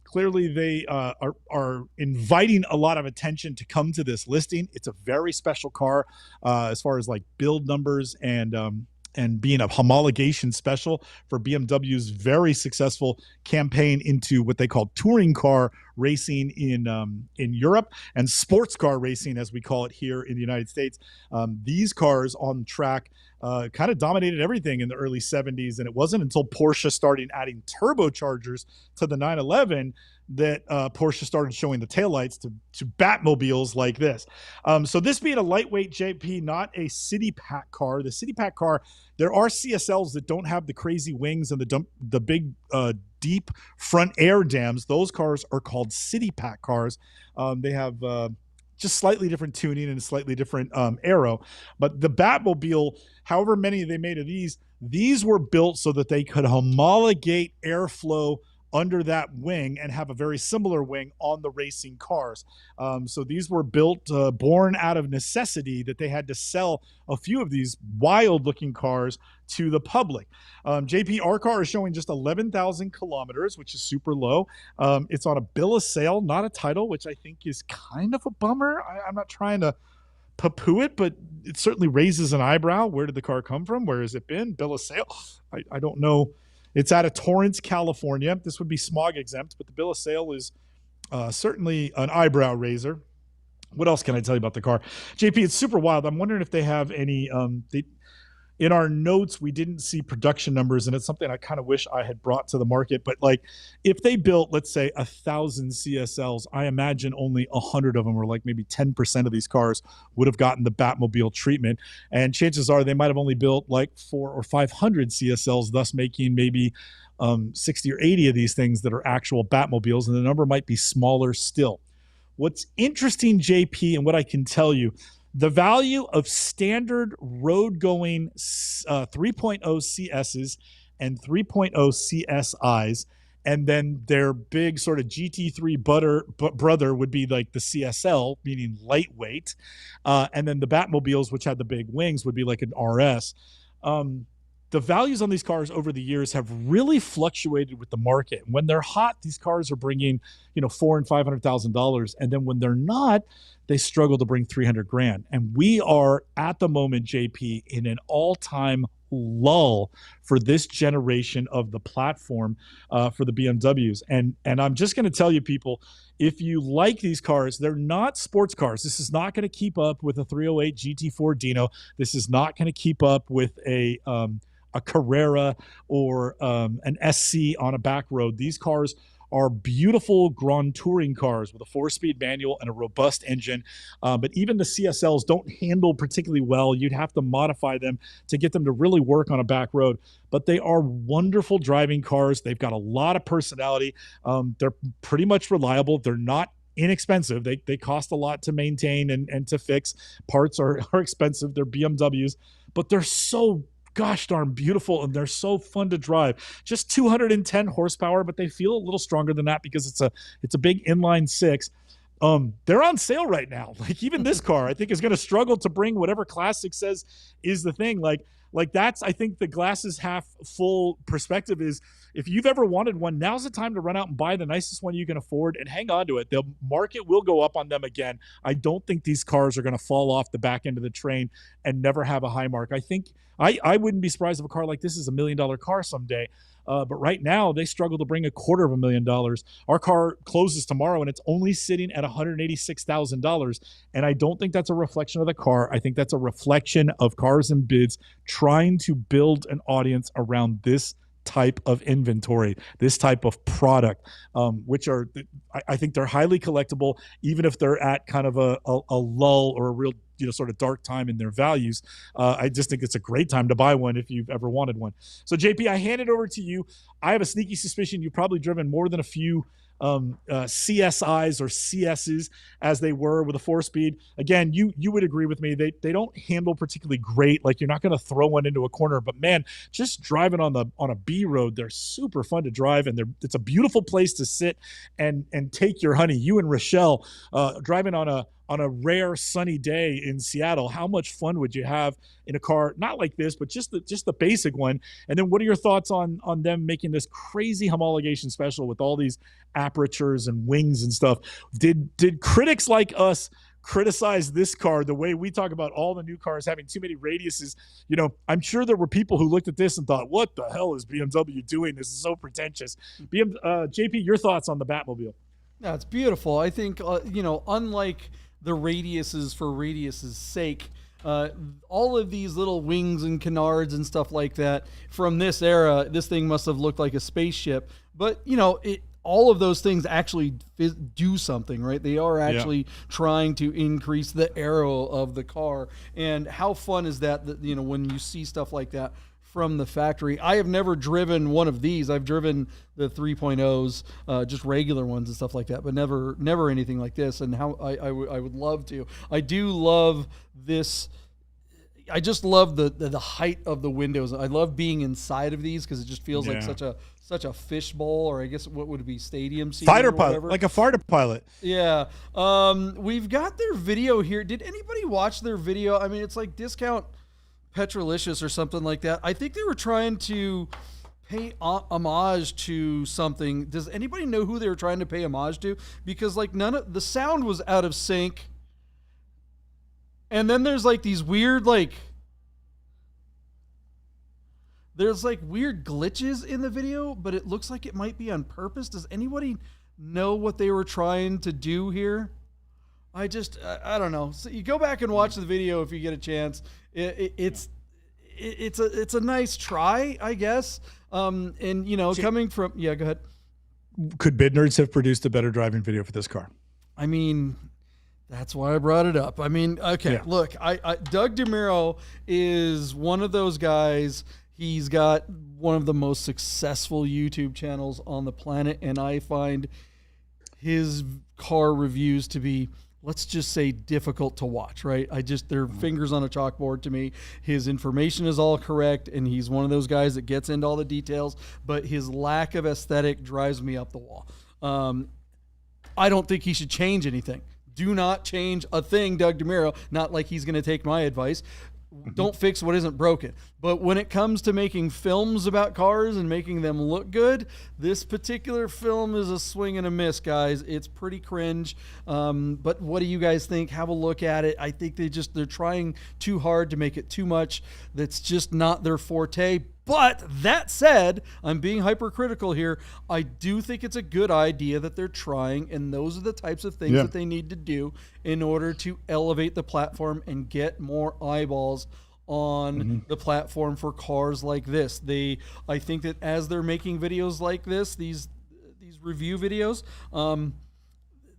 clearly they are inviting a lot of attention to come to this listing. It's a very special car as far as like build numbers and being a homologation special for BMW's very successful campaign into what they call touring car racing in Europe and sports car racing, as we call it here in the United States. These cars on track kind of dominated everything in the early 70s, and it wasn't until Porsche started adding turbochargers to the 911 that Porsche started showing the taillights to Batmobiles like this. So this being a lightweight JP, not a city pack car. The city pack car, there are CSLs that don't have the crazy wings and the big deep front air dams. Those cars are called city pack cars. They have just slightly different tuning and a slightly different aero. But the Batmobile, however many they made of these were built so that they could homologate airflow under that wing and have a very similar wing on the racing cars. So these were built, born out of necessity that they had to sell a few of these wild looking cars to the public. JP, our car is showing just 11,000 kilometers, which is super low. It's on a bill of sale, not a title, which I think is kind of a bummer. I'm not trying to poo-poo it, but it certainly raises an eyebrow. Where did the car come from? Where has it been? Bill of sale? I don't know. It's out of Torrance, California. This would be smog exempt, but the bill of sale is certainly an eyebrow raiser. What else can I tell you about the car? JP, it's super wild. I'm wondering if they have any in our notes, we didn't see production numbers, and it's something I kind of wish I had brought to the market. But like, if they built, let's say, 1,000 CSLs, I imagine only 100 of them, or like maybe 10% of these cars, would have gotten the Batmobile treatment. And chances are they might have only built like 400 or 500 CSLs, thus making maybe 60 or 80 of these things that are actual Batmobiles, and the number might be smaller still. What's interesting, JP, and what I can tell you, the value of standard road-going 3.0 CSs and 3.0 CSIs, and then their big sort of GT3 brother would be like the CSL, meaning lightweight, and then the Batmobiles, which had the big wings, would be like an RS. The values on these cars over the years have really fluctuated with the market. When they're hot, these cars are bringing, $400,000 and $500,000, and then when they're not, they struggle to bring 300 grand. And we are at the moment, JP, in an all-time lull for this generation of the platform for the BMWs. And I'm just going to tell you, people, if you like these cars, they're not sports cars. This is not going to keep up with a 308 GT4 Dino. This is not going to keep up with a Carrera or an SC on a back road. These cars are beautiful Grand Touring cars with a 4-speed manual and a robust engine. But even the CSLs don't handle particularly well. You'd have to modify them to get them to really work on a back road. But they are wonderful driving cars. They've got a lot of personality. They're pretty much reliable. They're not inexpensive. They cost a lot to maintain and to fix. Parts are expensive. They're BMWs, but they're so gosh darn beautiful, and they're so fun to drive. Just 210 horsepower, but they feel a little stronger than that because it's a big inline six. They're on sale right now. Like, even this car, I think, is going to struggle to bring whatever Classic says is the thing. Like that's, I think, the glasses half full perspective is, if you've ever wanted one, now's the time to run out and buy the nicest one you can afford and hang on to it. The market will go up on them again. I don't think these cars are going to fall off the back end of the train and never have a high mark. I think I wouldn't be surprised if a car like this is $1 million car someday. But right now, they struggle to bring $250,000. Our car closes tomorrow, and it's only sitting at $186,000. And I don't think that's a reflection of the car. I think that's a reflection of Cars and Bids trying to build an audience around this type of inventory, this type of product, which are, I think they're highly collectible, even if they're at kind of a lull or a real sort of dark time in their values. I just think it's a great time to buy one if you've ever wanted one. So JP, I hand it over to you. I have a sneaky suspicion you've probably driven more than a few CSIs or CSs as they were with a 4-speed. Again, you would agree with me. They don't handle particularly great. Like, you're not going to throw one into a corner, but man, just driving on a B road, they're super fun to drive, and it's a beautiful place to sit and take your honey. You and Rochelle driving on a rare sunny day in Seattle. How much fun would you have in a car not like this, but just the basic one? And then what are your thoughts on them making this crazy homologation special with all these apertures and wings and stuff? Did critics like us criticize this car the way we talk about all the new cars having too many radiuses? I'm sure there were people who looked at this and thought, what the hell is BMW doing? This is so pretentious. JP, your thoughts on the Batmobile? No, it's beautiful. I think, unlike the radiuses for radius's sake, all of these little wings and canards and stuff like that from this era, this thing must have looked like a spaceship. But all of those things actually do something, right? They are actually trying to increase the aero of the car. And how fun is that when you see stuff like that from the factory? I have never driven one of these. I've driven the 3.0s, just regular ones and stuff like that, but never anything like this. And how I would love to. I do love this. I just love the height of the windows. I love being inside of these because it just feels like such a fishbowl, or I guess what would it be, stadium seating, fighter pilot, like a fighter pilot. Yeah. We've got their video here. Did anybody watch their video? I mean, it's like Discount Petrolicious or something like that. I think they were trying to pay homage to something. Does anybody know who they were trying to pay homage to? Because like none of the sound was out of sync. And then there's like these weird there's weird glitches in the video, but it looks like it might be on purpose. Does anybody know what they were trying to do here? I don't know. So you go back and watch the video if you get a chance. It's it's a nice try, I guess. And you know, coming from go ahead. Could Bid Nerds have produced a better driving video for this car? I mean, that's why I brought it up. I mean, okay, look, I Doug DeMuro is one of those guys. He's got one of the most successful YouTube channels on the planet, and I find his car reviews to be, let's just say, difficult to watch, right? They're fingers on a chalkboard to me. His information is all correct, and he's one of those guys that gets into all the details, but his lack of aesthetic drives me up the wall. I don't think he should change anything. Do not change a thing, Doug DeMuro. Not like he's going to take my advice. Don't fix what isn't broken. But when it comes to making films about cars and making them look good, this particular film is a swing and a miss, guys. It's pretty cringe. But what do you guys think? Have a look at it. I think they're trying too hard to make it too much. That's just not their forte. But that said, I'm being hypercritical here. I do think it's a good idea that they're trying, and those are the types of things that they need to do in order to elevate the platform and get more eyeballs on the platform for cars like this. I think that as they're making videos like this, these review videos,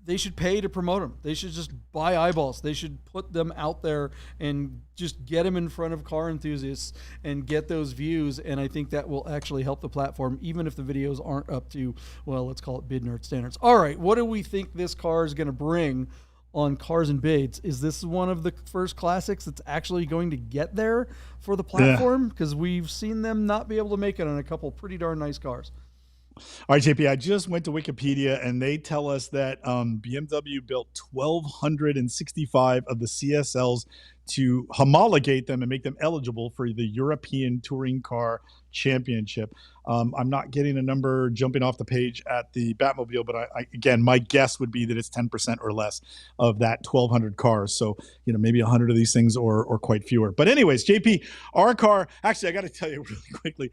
they should pay to promote them. They should just buy eyeballs. They should put them out there and just get them in front of car enthusiasts and get those views. And I think that will actually help the platform, even if the videos aren't up to, well, let's call it Bid Nerd standards. All right, what do we think this car is going to bring on Cars and Bids? Is this one of the first classics that's actually going to get there for the platform? Because we've seen them not be able to make it on a couple pretty darn nice cars. All right, JP, I just went to Wikipedia, and they tell us that BMW built 1,265 of the CSLs to homologate them and make them eligible for the European Touring Car Championship. I'm not getting a number jumping off the page at the Batmobile, but again, my guess would be that it's 10% or less of that 1,200 cars. So, you know, maybe 100 of these things or quite fewer. But anyways, JP, our car, actually, I got to tell you really quickly.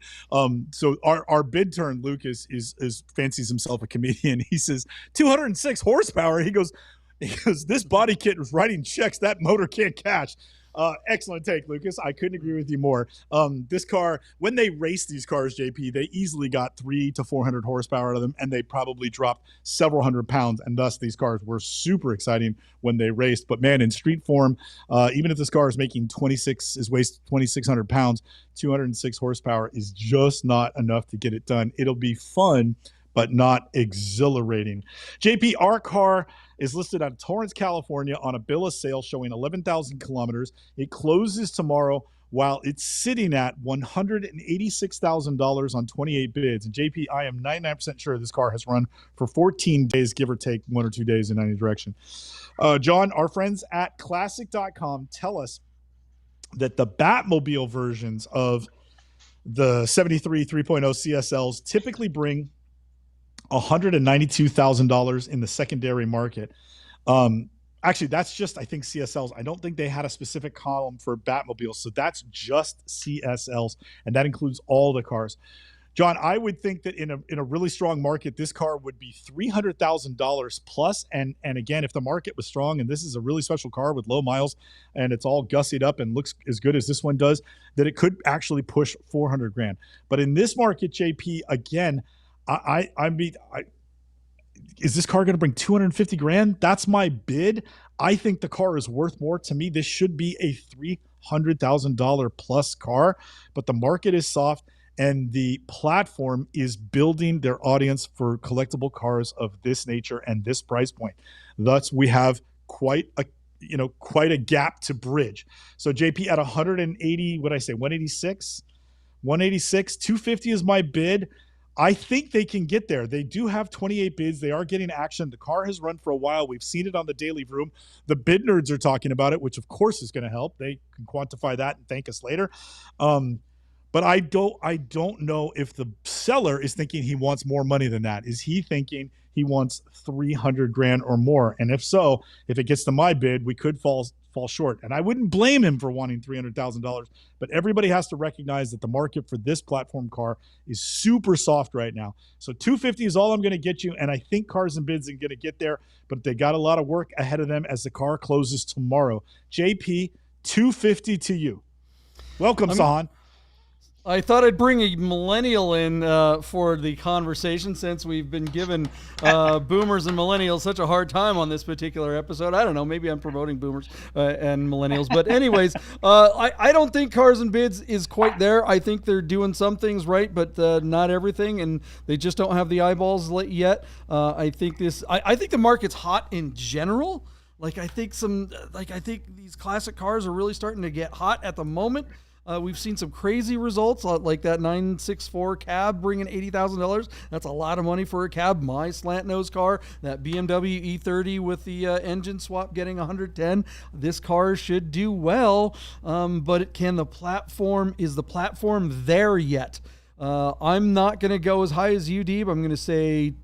So our bid turn, Luke is fancies himself a comedian. He says 206 horsepower. He goes, this body kit is writing checks that motor can't cash. Excellent take, Lucas. I couldn't agree with you more. This car, when they race these cars, JP, they easily got 300 to 400 horsepower out of them, and they probably dropped several hundred pounds, and thus these cars were super exciting when they raced. But man, in street form, even if this car is weighs 2,600 pounds, 206 horsepower is just not enough to get it done. It'll be fun, but not exhilarating. JP, our car is listed on Torrance, California on a bill of sale showing 11,000 kilometers. It closes tomorrow while it's sitting at $186,000 on 28 bids. And JP, I am 99% sure this car has run for 14 days, give or take 1 or 2 days in any direction. John, our friends at classic.com tell us that the Batmobile versions of the 73 3.0 CSLs typically bring $192,000 in the secondary market. Actually, that's just, I think, CSLs. I don't think they had a specific column for Batmobiles, so that's just CSLs, and that includes all the cars. John, I would think that in a really strong market, this car would be $300,000 plus. And again, if the market was strong, and this is a really special car with low miles, and it's all gussied up and looks as good as this one does, that it could actually push 400 grand. But in this market, JP, again, is this car going to bring 250 grand? That's my bid. I think the car is worth more. To me, this should be a $300,000 plus car, but the market is soft and the platform is building their audience for collectible cars of this nature and this price point. Thus, we have quite a gap to bridge. So JP at 180, what did I say, 186? 186, 250 is my bid. I think they can get there. They do have 28 bids. They are getting action. The car has run for a while. We've seen it on the Daily Vroom. The bid nerds are talking about it, which of course is going to help. They can quantify that and thank us later. But I don't know if the seller is thinking he wants more money than that. Is he thinking he wants 300 grand or more? And if so, if it gets to my bid, we could fall short. And I wouldn't blame him for wanting $300,000, but everybody has to recognize that the market for this platform car is super soft right now. So 250 is all I'm going to get you. And I think Cars and Bids are going to get there, but they got a lot of work ahead of them as the car closes tomorrow. JP, 250 to you. Welcome, Sahan. I thought I'd bring a millennial in for the conversation since we've been giving boomers and millennials such a hard time on this particular episode. I don't know. Maybe I'm promoting boomers and millennials. But anyways, I don't think Cars and Bids is quite there. I think they're doing some things right, but not everything. And they just don't have the eyeballs yet. I think the market's hot in general. I think these classic cars are really starting to get hot at the moment. We've seen some crazy results, like that 964 cab bringing $80,000. That's a lot of money for a cab. My slant nose car, that BMW E30 with the engine swap getting 110. This car should do well, but is the platform there yet? I'm not going to go as high as you, Deeb. I'm going to say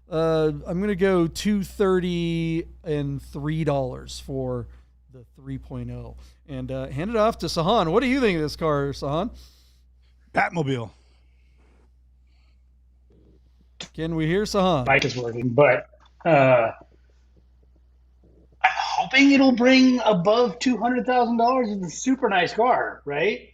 I'm going to go $230 and $3 for the 3.0. And hand it off to Sahan. What do you think of this car, Sahan? Batmobile. Can we hear Sahan? Mic is working, but I'm hoping it'll bring above $200,000. It's a super nice car, right?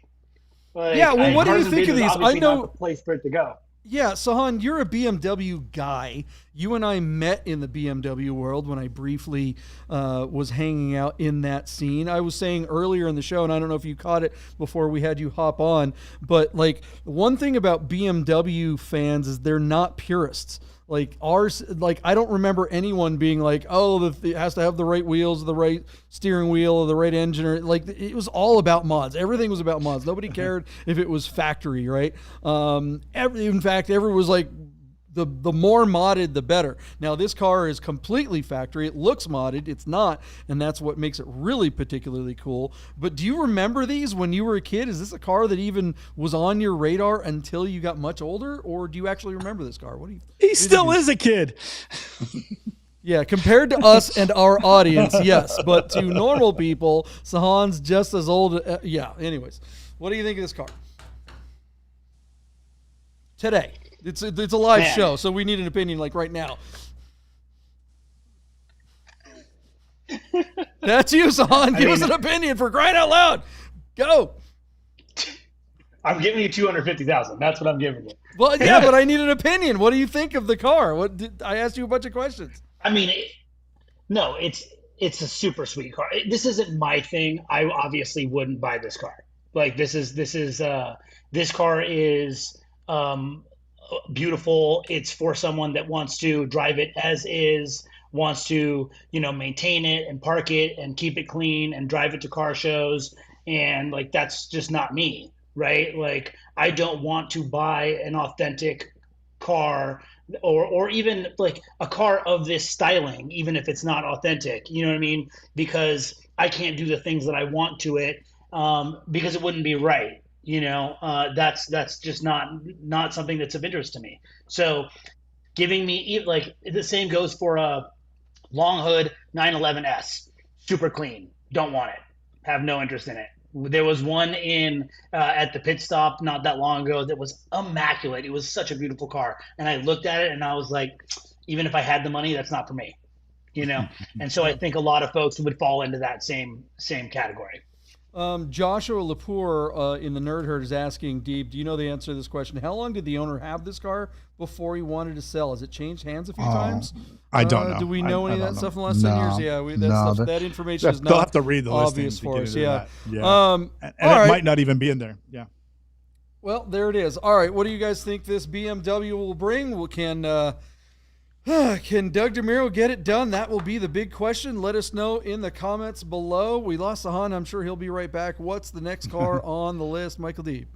Yeah. Well, what do you think of these? I know not the place for it to go. Yeah, Sahan, you're a BMW guy. You and I met in the BMW world when I briefly was hanging out in that scene. I was saying earlier in the show, and I don't know if you caught it before we had you hop on, but one thing about BMW fans is they're not purists. I don't remember anyone being like, oh, it has to have the right wheels, the right steering wheel, or the right engine. It was all about mods. Everything was about mods. Nobody cared if it was factory, right? In fact, everyone was like, the more modded, the better. Now, this car is completely factory. It looks modded. It's not, and that's what makes it really particularly cool. But do you remember these when you were a kid? Is this a car that even was on your radar until you got much older, or do you actually remember this car? He still is a kid. Yeah, compared to us and our audience, yes. But to normal people, Sahan's just as old. Yeah, anyways. What do you think of this car? Today. It's a live show, so we need an opinion right now. That's you, Sahan. Give us an opinion for crying out loud. Go. I'm giving you $250,000. That's what I'm giving you. Well, yeah, but I need an opinion. What do you think of the car? I asked you a bunch of questions. I mean, it's a super sweet car. This isn't my thing. I obviously wouldn't buy this car. This car is beautiful. It's for someone that wants to drive it as is, wants to, maintain it and park it and keep it clean and drive it to car shows. And that's just not me, right? I don't want to buy an authentic car or even a car of this styling, even if it's not authentic, you know what I mean? Because I can't do the things that I want to it because it wouldn't be right. That's just not something that's of interest to me. So giving me the same goes for a long hood 911S, super clean. Don't want it. Have no interest in it. There was one in at the pit stop not that long ago that was immaculate. It was such a beautiful car. And I looked at it and I was like, even if I had the money, that's not for me, And so I think a lot of folks would fall into that same category. Joshua Lepore in the Nerd Herd is asking, Deeb, do you know the answer to this question? How long did the owner have this car before he wanted to sell? Has it changed hands a few times? I don't know. Do we know any of that stuff in the last 10 years? Yeah, that information is they'll not have to read the obvious for us. Yeah. And it might not even be in there. Yeah. Well, there it is. All right. What do you guys think this BMW will bring? Can Doug DeMuro get it done? That will be the big question. Let us know in the comments below. We lost Sahan. I'm sure he'll be right back. What's the next car on the list, Michael D?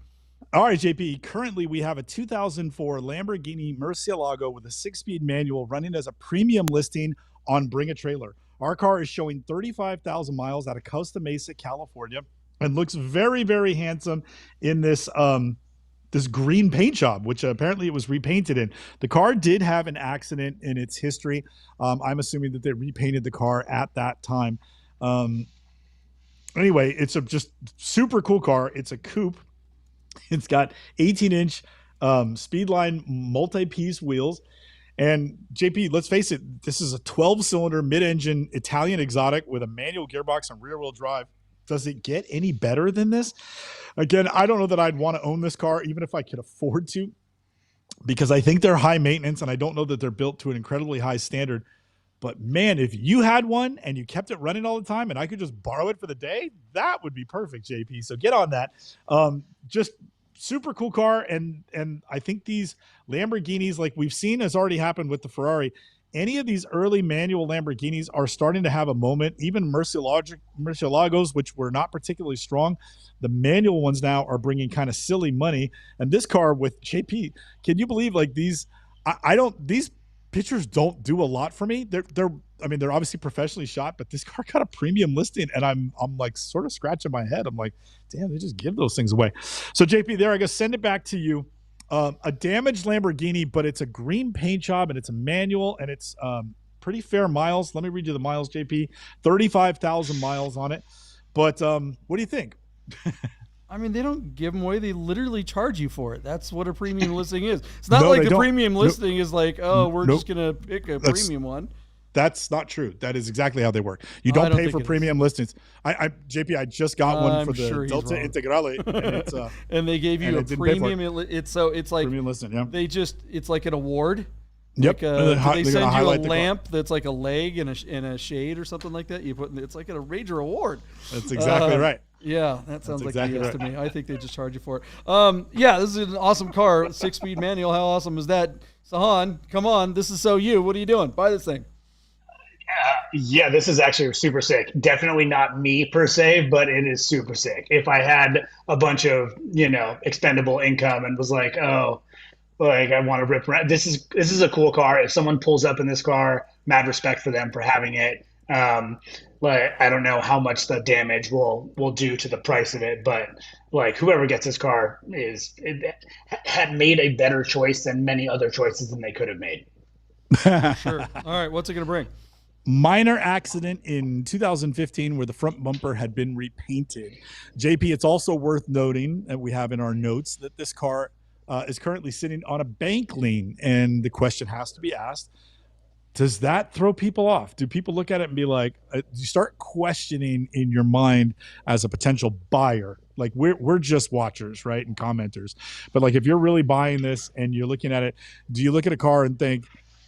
All right, JP. Currently, we have a 2004 Lamborghini Murcielago with a 6-speed manual running as a premium listing on Bring a Trailer. Our car is showing 35,000 miles out of Costa Mesa, California, and looks very, very handsome in this this green paint job, which apparently it was repainted in. The car did have an accident in its history. I'm assuming that they repainted the car at that time. Anyway, it's a just super cool car. It's a coupe. It's got 18-inch Speedline multi-piece wheels. And JP, let's face it, this is a 12-cylinder mid-engine Italian exotic with a manual gearbox and rear-wheel drive. Does it get any better than this? Again, I don't know that I'd want to own this car, even if I could afford to, because I think they're high maintenance and I don't know that they're built to an incredibly high standard. But man, if you had one and you kept it running all the time and I could just borrow it for the day, that would be perfect, JP. So get on that. Just super cool car. And I think these Lamborghinis, like we've seen has already happened with the Ferrari, any of these early manual Lamborghinis are starting to have a moment. Even Murcielagos, which were not particularly strong, the manual ones now are bringing kind of silly money. And this car with JP, can you believe like these? These pictures don't do a lot for me. They're obviously professionally shot, but this car got a premium listing, and I'm like sort of scratching my head. I'm like, damn, they just give those things away. So JP, there I go. Send it back to you. A damaged Lamborghini, but it's a green paint job and it's a manual and it's pretty fair miles. Let me read you the miles, JP. 35,000 miles on it. But what do you think? I mean, they don't give them away. They literally charge you for it. That's what a premium listing is. It's not like a premium listing is like, oh, we're just going to pick a premium one. That's not true. That is exactly how they work. You don't pay for premium listings. JP, I just got one for the Delta Integrale, and and they gave you a premium. It's like premium listing. Yeah, it's like an award. Yep. They send you a lamp that's like a leg and a shade or something like that. It's like a Ranger award. That's exactly right. Yeah, that sounds like exactly BS to me. I think they just charge you for it. Yeah, this is an awesome car, 6-speed manual. How awesome is that? Sahan, come on, this is so you. What are you doing? Buy this thing. Yeah, this is actually super sick. Definitely not me per se, but it is super sick. If I had a bunch of, expendable income and was like, oh, like I want to rip around. This is a cool car. If someone pulls up in this car, mad respect for them for having it. Like I don't know how much the damage will do to the price of it, but like whoever gets this car had made a better choice than many other choices than they could have made. Sure. All right, what's it gonna bring? Minor accident in 2015 where the front bumper had been repainted. JP, it's also worth noting that we have in our notes that this car is currently sitting on a bank lien, and the question has to be asked, does that throw people off? Do people look at it and be like, you start questioning in your mind as a potential buyer? Like we're just watchers, right? And commenters. But like if you're really buying this and you're looking at it, do you look at a car and think,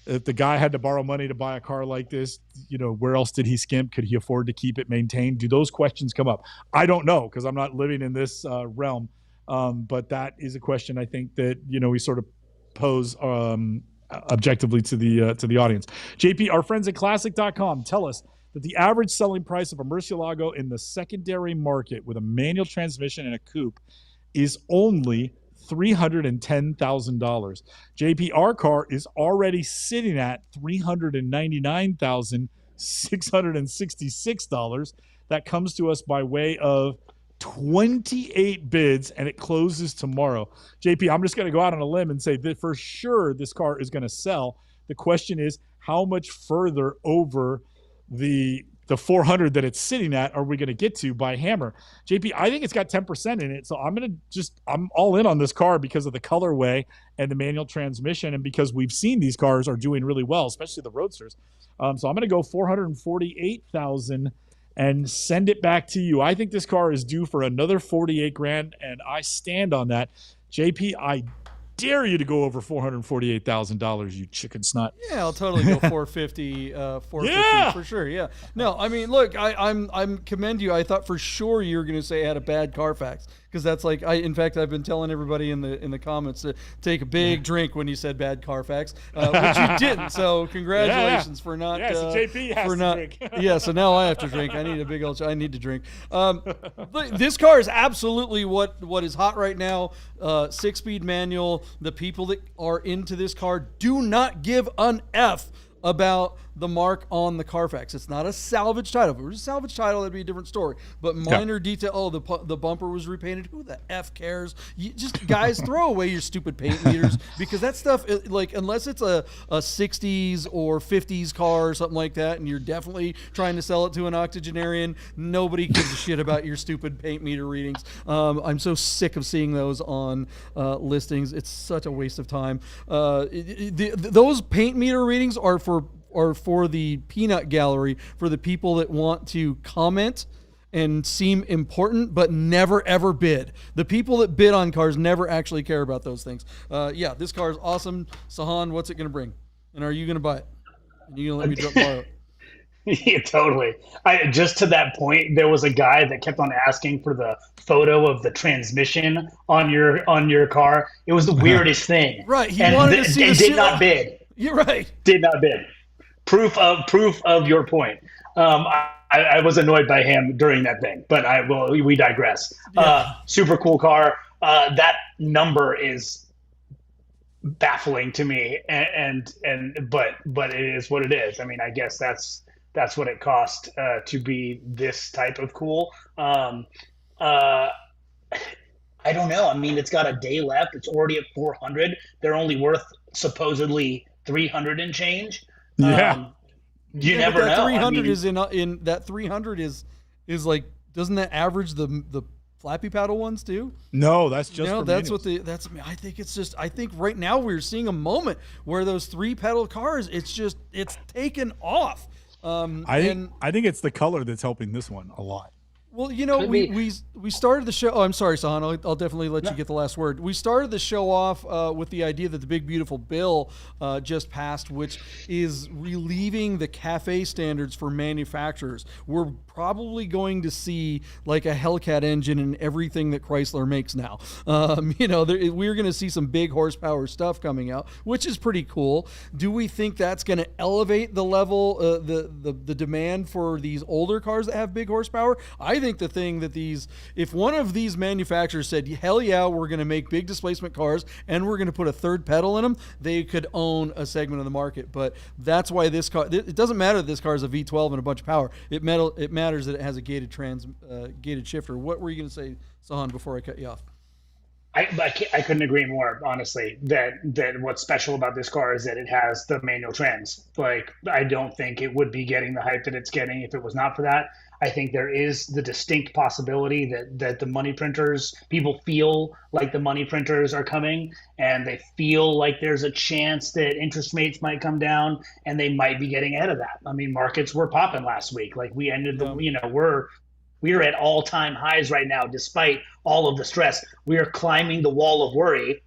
if the guy had to borrow money to buy a car like this, where else did he skimp? Could he afford to keep it maintained? Do those questions come up? I don't know because I'm not living in this realm. But that is a question I think that, we sort of pose objectively to the audience. JP, our friends at classic.com tell us that the average selling price of a Murcielago in the secondary market with a manual transmission and a coupe is only $310,000. JP, our car is already sitting at $399,666. That comes to us by way of 28 bids, and it closes tomorrow. JP, I'm just going to go out on a limb and say that for sure this car is going to sell. The question is, how much further over the 400 that it's sitting at are we going to get to by hammer? JP, I think it's got 10% in it, so I'm all in on this car because of the colorway and the manual transmission, and because we've seen these cars are doing really well, especially the Roadsters. So I'm going to go 448,000 and send it back to you. I think this car is due for another 48 grand, and I stand on that. JP, I dare you to go over $448,000, you chicken snot. Yeah, I'll totally go 450, 450 for sure. Yeah. No, I mean, look, I'm commend you. I thought for sure you were going to say I had a bad Carfax, because that's like in fact I've been telling everybody in the comments to take a big drink when you said bad Carfax, which you didn't. So congratulations for not. Yeah, so JP has to drink. Yeah, so now I have to drink. I need a big old. I need to drink. This car is absolutely what is hot right now. 6-speed manual. The people that are into this car do not give an F about the mark on the Carfax. It's not a salvage title. If it was a salvage title, that'd be a different story. But minor detail, the bumper was repainted. Who the F cares? You just, guys, throw away your stupid paint meters, because that stuff, like, unless it's a 60s or 50s car or something like that, and you're definitely trying to sell it to an octogenarian, nobody gives a shit about your stupid paint meter readings. I'm so sick of seeing those on listings. It's such a waste of time. Those paint meter readings are for the peanut gallery, for the people that want to comment and seem important, but never ever bid. The people that bid on cars never actually care about those things. Yeah, this car is awesome. Sahan, what's it going to bring? And are you going to buy it? Are you going to let me borrow it? Yeah, totally. Just to that point, there was a guy that kept on asking for the photo of the transmission on your car. It was the weirdest thing. Right. He wanted to see did not bid. You're right. Did not bid. Proof of your point. I was annoyed by him during that thing, but we digress. Yeah. Super cool car. That number is baffling to me, but it is what it is. I mean, I guess that's what it cost to be this type of cool. I don't know. I mean, it's got a day left. It's already at 400. They're only worth supposedly 300 and change. Yeah. You never know. 300 is in that 300 is like, doesn't that average the flappy paddle ones too? No, that's just I think right now we're seeing a moment where those 3 pedal cars, it's taken off. I think it's the color that's helping this one a lot. Well, you know, we started the show. Oh, I'm sorry, Sahan. I'll definitely let you get the last word. We started the show off with the idea that the big beautiful bill just passed, which is relieving the CAFE standards for manufacturers. We're probably going to see like a Hellcat engine in everything that Chrysler makes now. You know, we're going to see some big horsepower stuff coming out, which is pretty cool. Do we think that's going to elevate the level, the demand for these older cars that have big horsepower? I think the thing that if one of these manufacturers said, hell yeah, we're going to make big displacement cars and we're going to put a third pedal in them, they could own a segment of the market. But that's why this car, it doesn't matter that this car is a V12 and a bunch of power. It matters that it has a gated shifter. What were you going to say, Sahan, before I cut you off? I couldn't agree more, honestly, that what's special about this car is that it has the manual trans. Like, I don't think it would be getting the hype that it's getting if it was not for that. I think there is the distinct possibility that the money printers, people feel like the money printers are coming, and they feel like there's a chance that interest rates might come down and they might be getting ahead of that. I mean, markets were popping last week. Like, we ended we're at all-time highs right now, despite all of the stress. We are climbing the wall of worry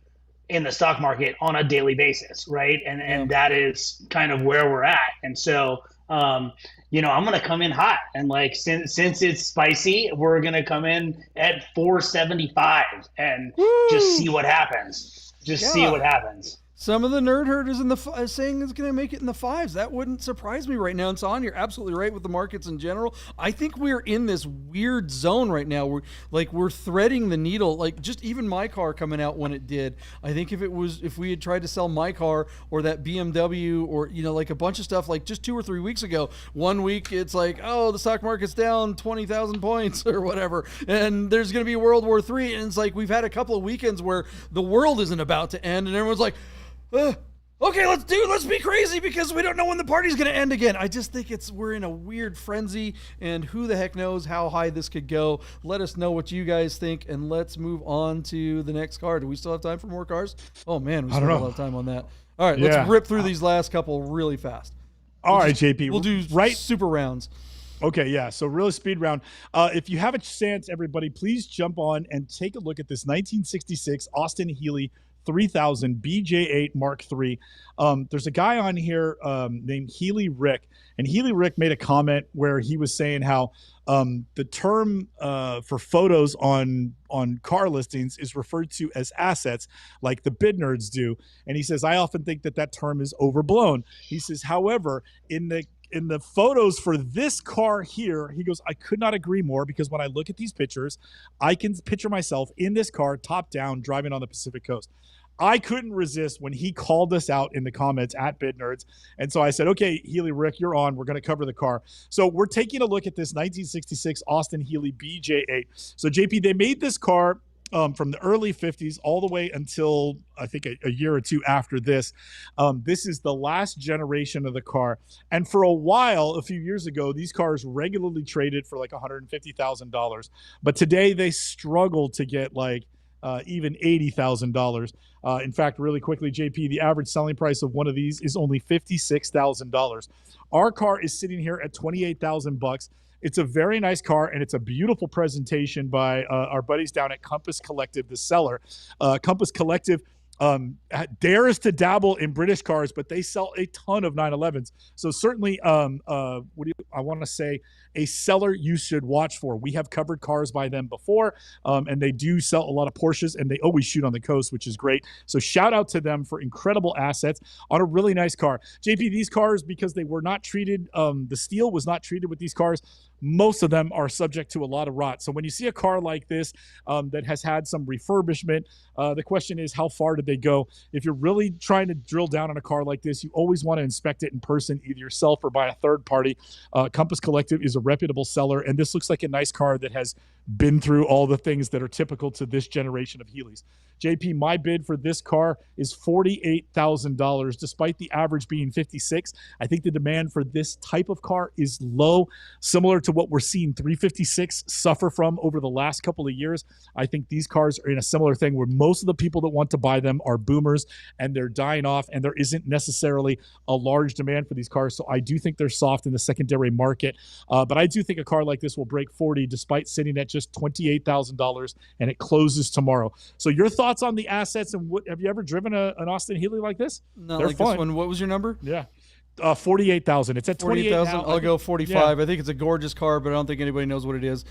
in the stock market on a daily basis, right? And that is kind of where we're at. And so, I'm going to come in hot. And like, since it's spicy, we're going to come in at 475 and just see what happens. See what happens. Some of the nerd herders saying it's going to make it in the 5s. That wouldn't surprise me right now. And Son, you're absolutely right with the markets in general. I think we're in this weird zone right now. We're threading the needle. Like, just even my car coming out when it did. I think if we had tried to sell my car or that BMW or, like a bunch of stuff like just 2 or 3 weeks ago, one week it's like, oh, the stock market's down 20,000 points or whatever, and there's going to be World War III. And it's like, we've had a couple of weekends where the world isn't about to end and everyone's like, okay, let's be crazy because we don't know when the party's going to end again. I just think we're in a weird frenzy, and who the heck knows how high this could go. Let us know what you guys think, and let's move on to the next car. Do we still have time for more cars? Oh man, we still have a lot of time on that. All right, let's rip through these last couple really fast. All right, JP. We'll do super rounds. Okay, yeah. So really speed round. If you have a chance, everybody, please jump on and take a look at this 1966 Austin Healey 3000 BJ8 Mark III. There's a guy on here named Healey Rick, and Healey Rick made a comment where he was saying how the term for photos on car listings is referred to as assets, like the bid nerds do. And he says, I often think that term is overblown. He says, however, in the photos for this car here, he goes, I could not agree more, because when I look at these pictures, I can picture myself in this car, top down, driving on the Pacific Coast. I couldn't resist when he called us out in the comments at Bid Nerds. And so I said, okay, Healey Rick, you're on. We're going to cover the car. So we're taking a look at this 1966 Austin Healey BJ8. So JP, they made this car from the early 50s all the way until I think a year or two after this. This is the last generation of the car. And for a while, a few years ago, these cars regularly traded for like $150,000. But today they struggle to get like even $80,000. In fact, really quickly, JP, the average selling price of one of these is only $56,000. Our car is sitting here at $28,000. It's a very nice car, and it's a beautiful presentation by our buddies down at Compass Collective, the seller. Compass Collective dares to dabble in British cars, but they sell a ton of 911s. So certainly, I want to say, a seller you should watch for. We have covered cars by them before, and they do sell a lot of Porsches, and they always shoot on the coast, which is great. So shout out to them for incredible assets on a really nice car. JP, these cars, because they were not treated, the steel was not treated with these cars, most of them are subject to a lot of rot. So when you see a car like this that has had some refurbishment, the question is, how far did they go? If you're really trying to drill down on a car like this, you always want to inspect it in person, either yourself or by a third party. Compass Collective is a reputable seller, and this looks like a nice car that has been through all the things that are typical to this generation of Healeys. JP, my bid for this car is $48,000, despite the average being 56. I think the demand for this type of car is low, similar to what we're seeing 356 suffer from over the last couple of years. I think these cars are in a similar thing where most of the people that want to buy them are boomers, and they're dying off, and there isn't necessarily a large demand for these cars. So I do think they're soft in the secondary market, but I do think a car like this will break 40 despite sitting at just $28,000, and it closes tomorrow. So your thoughts on the assets, and have you ever driven an Austin Healey like this? No, they're like fun. This one. What was your number? Yeah. 48,000. It's at 28,000. I'll go 45. Yeah. I think it's a gorgeous car, but I don't think anybody knows what it is.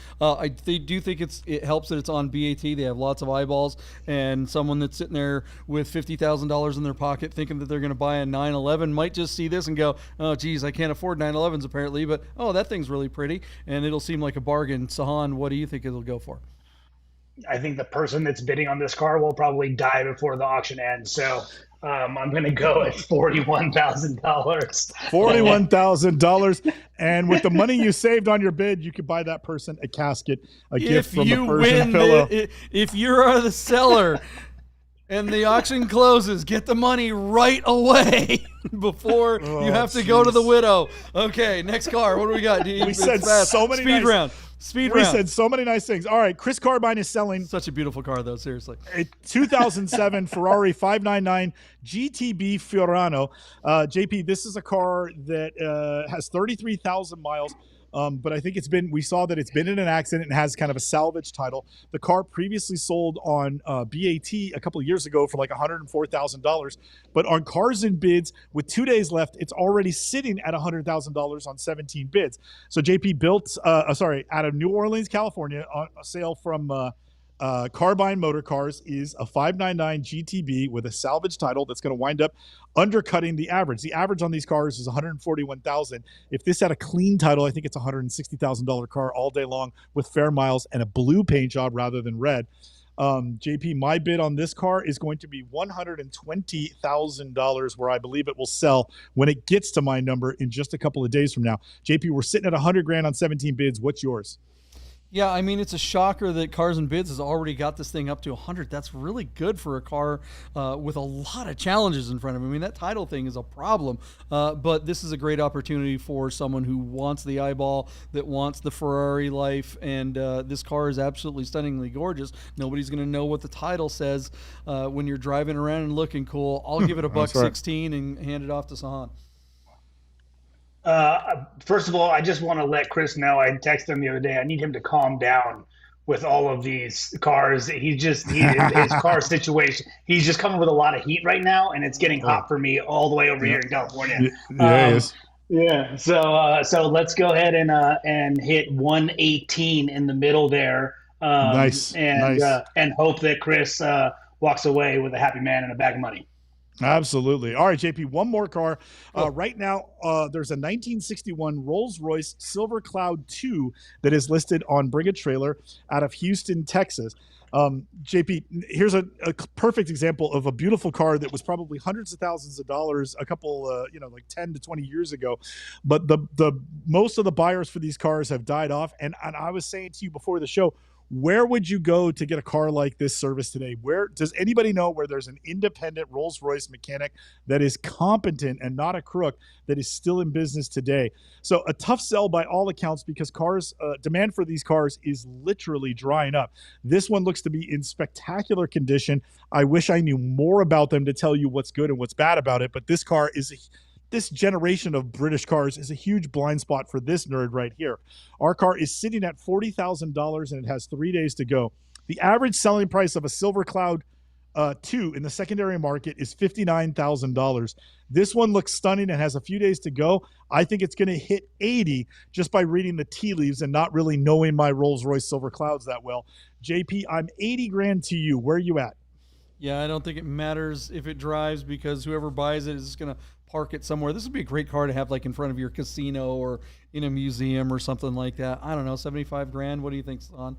They do think it helps that it's on BAT. They have lots of eyeballs, and someone that's sitting there with $50,000 in their pocket thinking that they're going to buy a 911 might just see this and go, oh, geez, I can't afford 911s apparently, but oh, that thing's really pretty, and it'll seem like a bargain. Sahan, what do you think it'll go for? I think the person that's bidding on this car will probably die before the auction ends. So I'm going to go at $41,000. $41,000. And with the money you saved on your bid, you could buy that person a casket, a gift from a Persian pillow. If you're the seller and the auction closes, get the money right away before you have to go to the widow. Okay, next car. What do we got? We said so many speed round. We said so many nice things. All right, Chris Carbine is selling. Such a beautiful car, though, seriously. A 2007 Ferrari 599 GTB Fiorano. JP, this is a car that has 33,000 miles. But I think we saw that it's been in an accident and has kind of a salvage title. The car previously sold on BAT a couple of years ago for like $104,000. But on Cars and Bids, with 2 days left, it's already sitting at $100,000 on 17 bids. So JP built, out of New Orleans, California, on a sale from Carbine Motor Cars, is a 599 GTB with a salvage title that's going to wind up undercutting the average. The average on these cars is $141,000. If this had a clean title, I think it's a $160,000 car all day long with fair miles and a blue paint job rather than red. JP, my bid on this car is going to be $120,000, where I believe it will sell when it gets to my number in just a couple of days from now. JP, we're sitting at $100,000 on 17 bids. What's yours? Yeah, I mean, it's a shocker that Cars and Bids has already got this thing up to 100. That's really good for a car with a lot of challenges in front of it. I mean, that title thing is a problem, but this is a great opportunity for someone who wants the eyeball, that wants the Ferrari life, and this car is absolutely stunningly gorgeous. Nobody's going to know what the title says when you're driving around and looking cool. I'll give it a $116 and hand it off to Sahan. First of all, I just want to let Chris know, I texted him the other day, I need him to calm down with all of these cars. His car situation, he's just coming with a lot of heat right now, and it's getting hot for me all the way over here in California. Yeah. So let's go ahead and hit 118 in the middle there. Nice. And hope that Chris walks away with a happy man and a bag of money. Absolutely. All right, JP, one more car. Right now, there's a 1961 Rolls-Royce Silver Cloud 2 that is listed on Bring a Trailer out of Houston, Texas. JP, here's a perfect example of a beautiful car that was probably hundreds of thousands of dollars a couple, like 10 to 20 years ago. But the most of the buyers for these cars have died off. And I was saying to you before the show, where would you go to get a car like this service today? Where does anybody know where there's an independent Rolls-Royce mechanic that is competent and not a crook that is still in business today? So a tough sell by all accounts, because demand for these cars is literally drying up. This one looks to be in spectacular condition. I wish I knew more about them to tell you what's good and what's bad about it, but this car is this generation of British cars is a huge blind spot for this nerd right here. Our car is sitting at $40,000 and it has 3 days to go. The average selling price of a Silver Cloud 2 in the secondary market is $59,000. This one looks stunning and has a few days to go. I think it's going to hit 80 just by reading the tea leaves and not really knowing my Rolls-Royce Silver Clouds that well. JP, I'm 80 grand to you. Where are you at? Yeah, I don't think it matters if it drives because whoever buys it is just going to park it somewhere. This would be a great car to have like in front of your casino or in a museum or something like that. I don't know, 75 grand. What do you think, Son?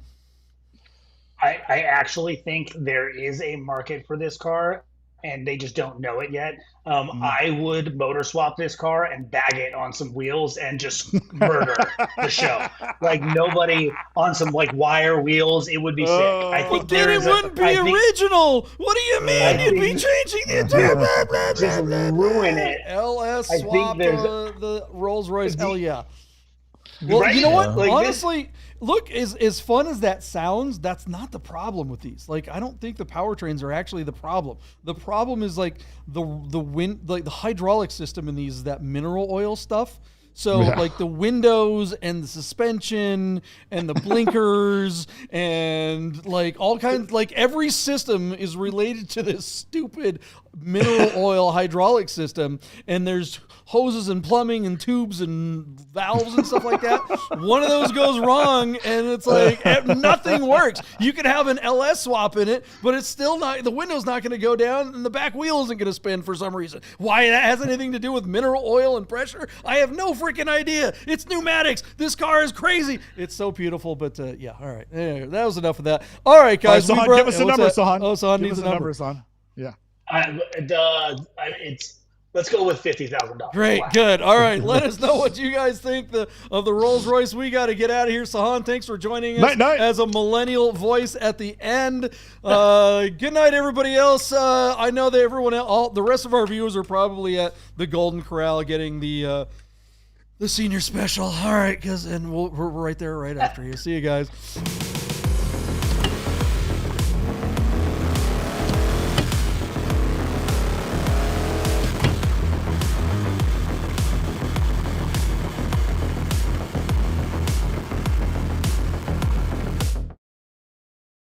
I actually think there is a market for this car and they just don't know it yet. I would motor swap this car and bag it on some wheels and just murder the show. Like nobody on some like wire wheels. It would be sick. I think then it wouldn't be original. What do you mean? You'd be changing the entire just ruin it. LS swap the Rolls-Royce. Hell yeah. Well, right? You know what? Like honestly, look, as fun as that sounds, that's not the problem with these. Like, I don't think the powertrains are actually the problem. The problem is like the wind, like the hydraulic system in these, that mineral oil stuff. So like the windows and the suspension and the blinkers and like all kinds, like every system is related to this stupid mineral oil hydraulic system. And there's hoses and plumbing and tubes and valves and stuff like that. One of those goes wrong and it's like nothing works. You can have an LS swap in it, but it's still not, the window's not going to go down and the back wheel isn't going to spin for some reason. Why that has anything to do with mineral oil and pressure, I have no freaking idea. It's pneumatics. This car is crazy. It's so beautiful, but yeah, all right. Anyway, that was enough of that. All right, guys. All right, Sahan, give us a number, Sahan. Oh, Sahan give needs us a number. Sahan. Yeah. Let's go with $50,000. Great, wow. Good. All right, let us know what you guys think of the Rolls-Royce. We got to get out of here. Sahan, thanks for joining us as a millennial voice at the end. Good night, everybody else. I know that everyone else, the rest of our viewers are probably at the Golden Corral getting the senior special. All right, and we're right there right after you. See you guys.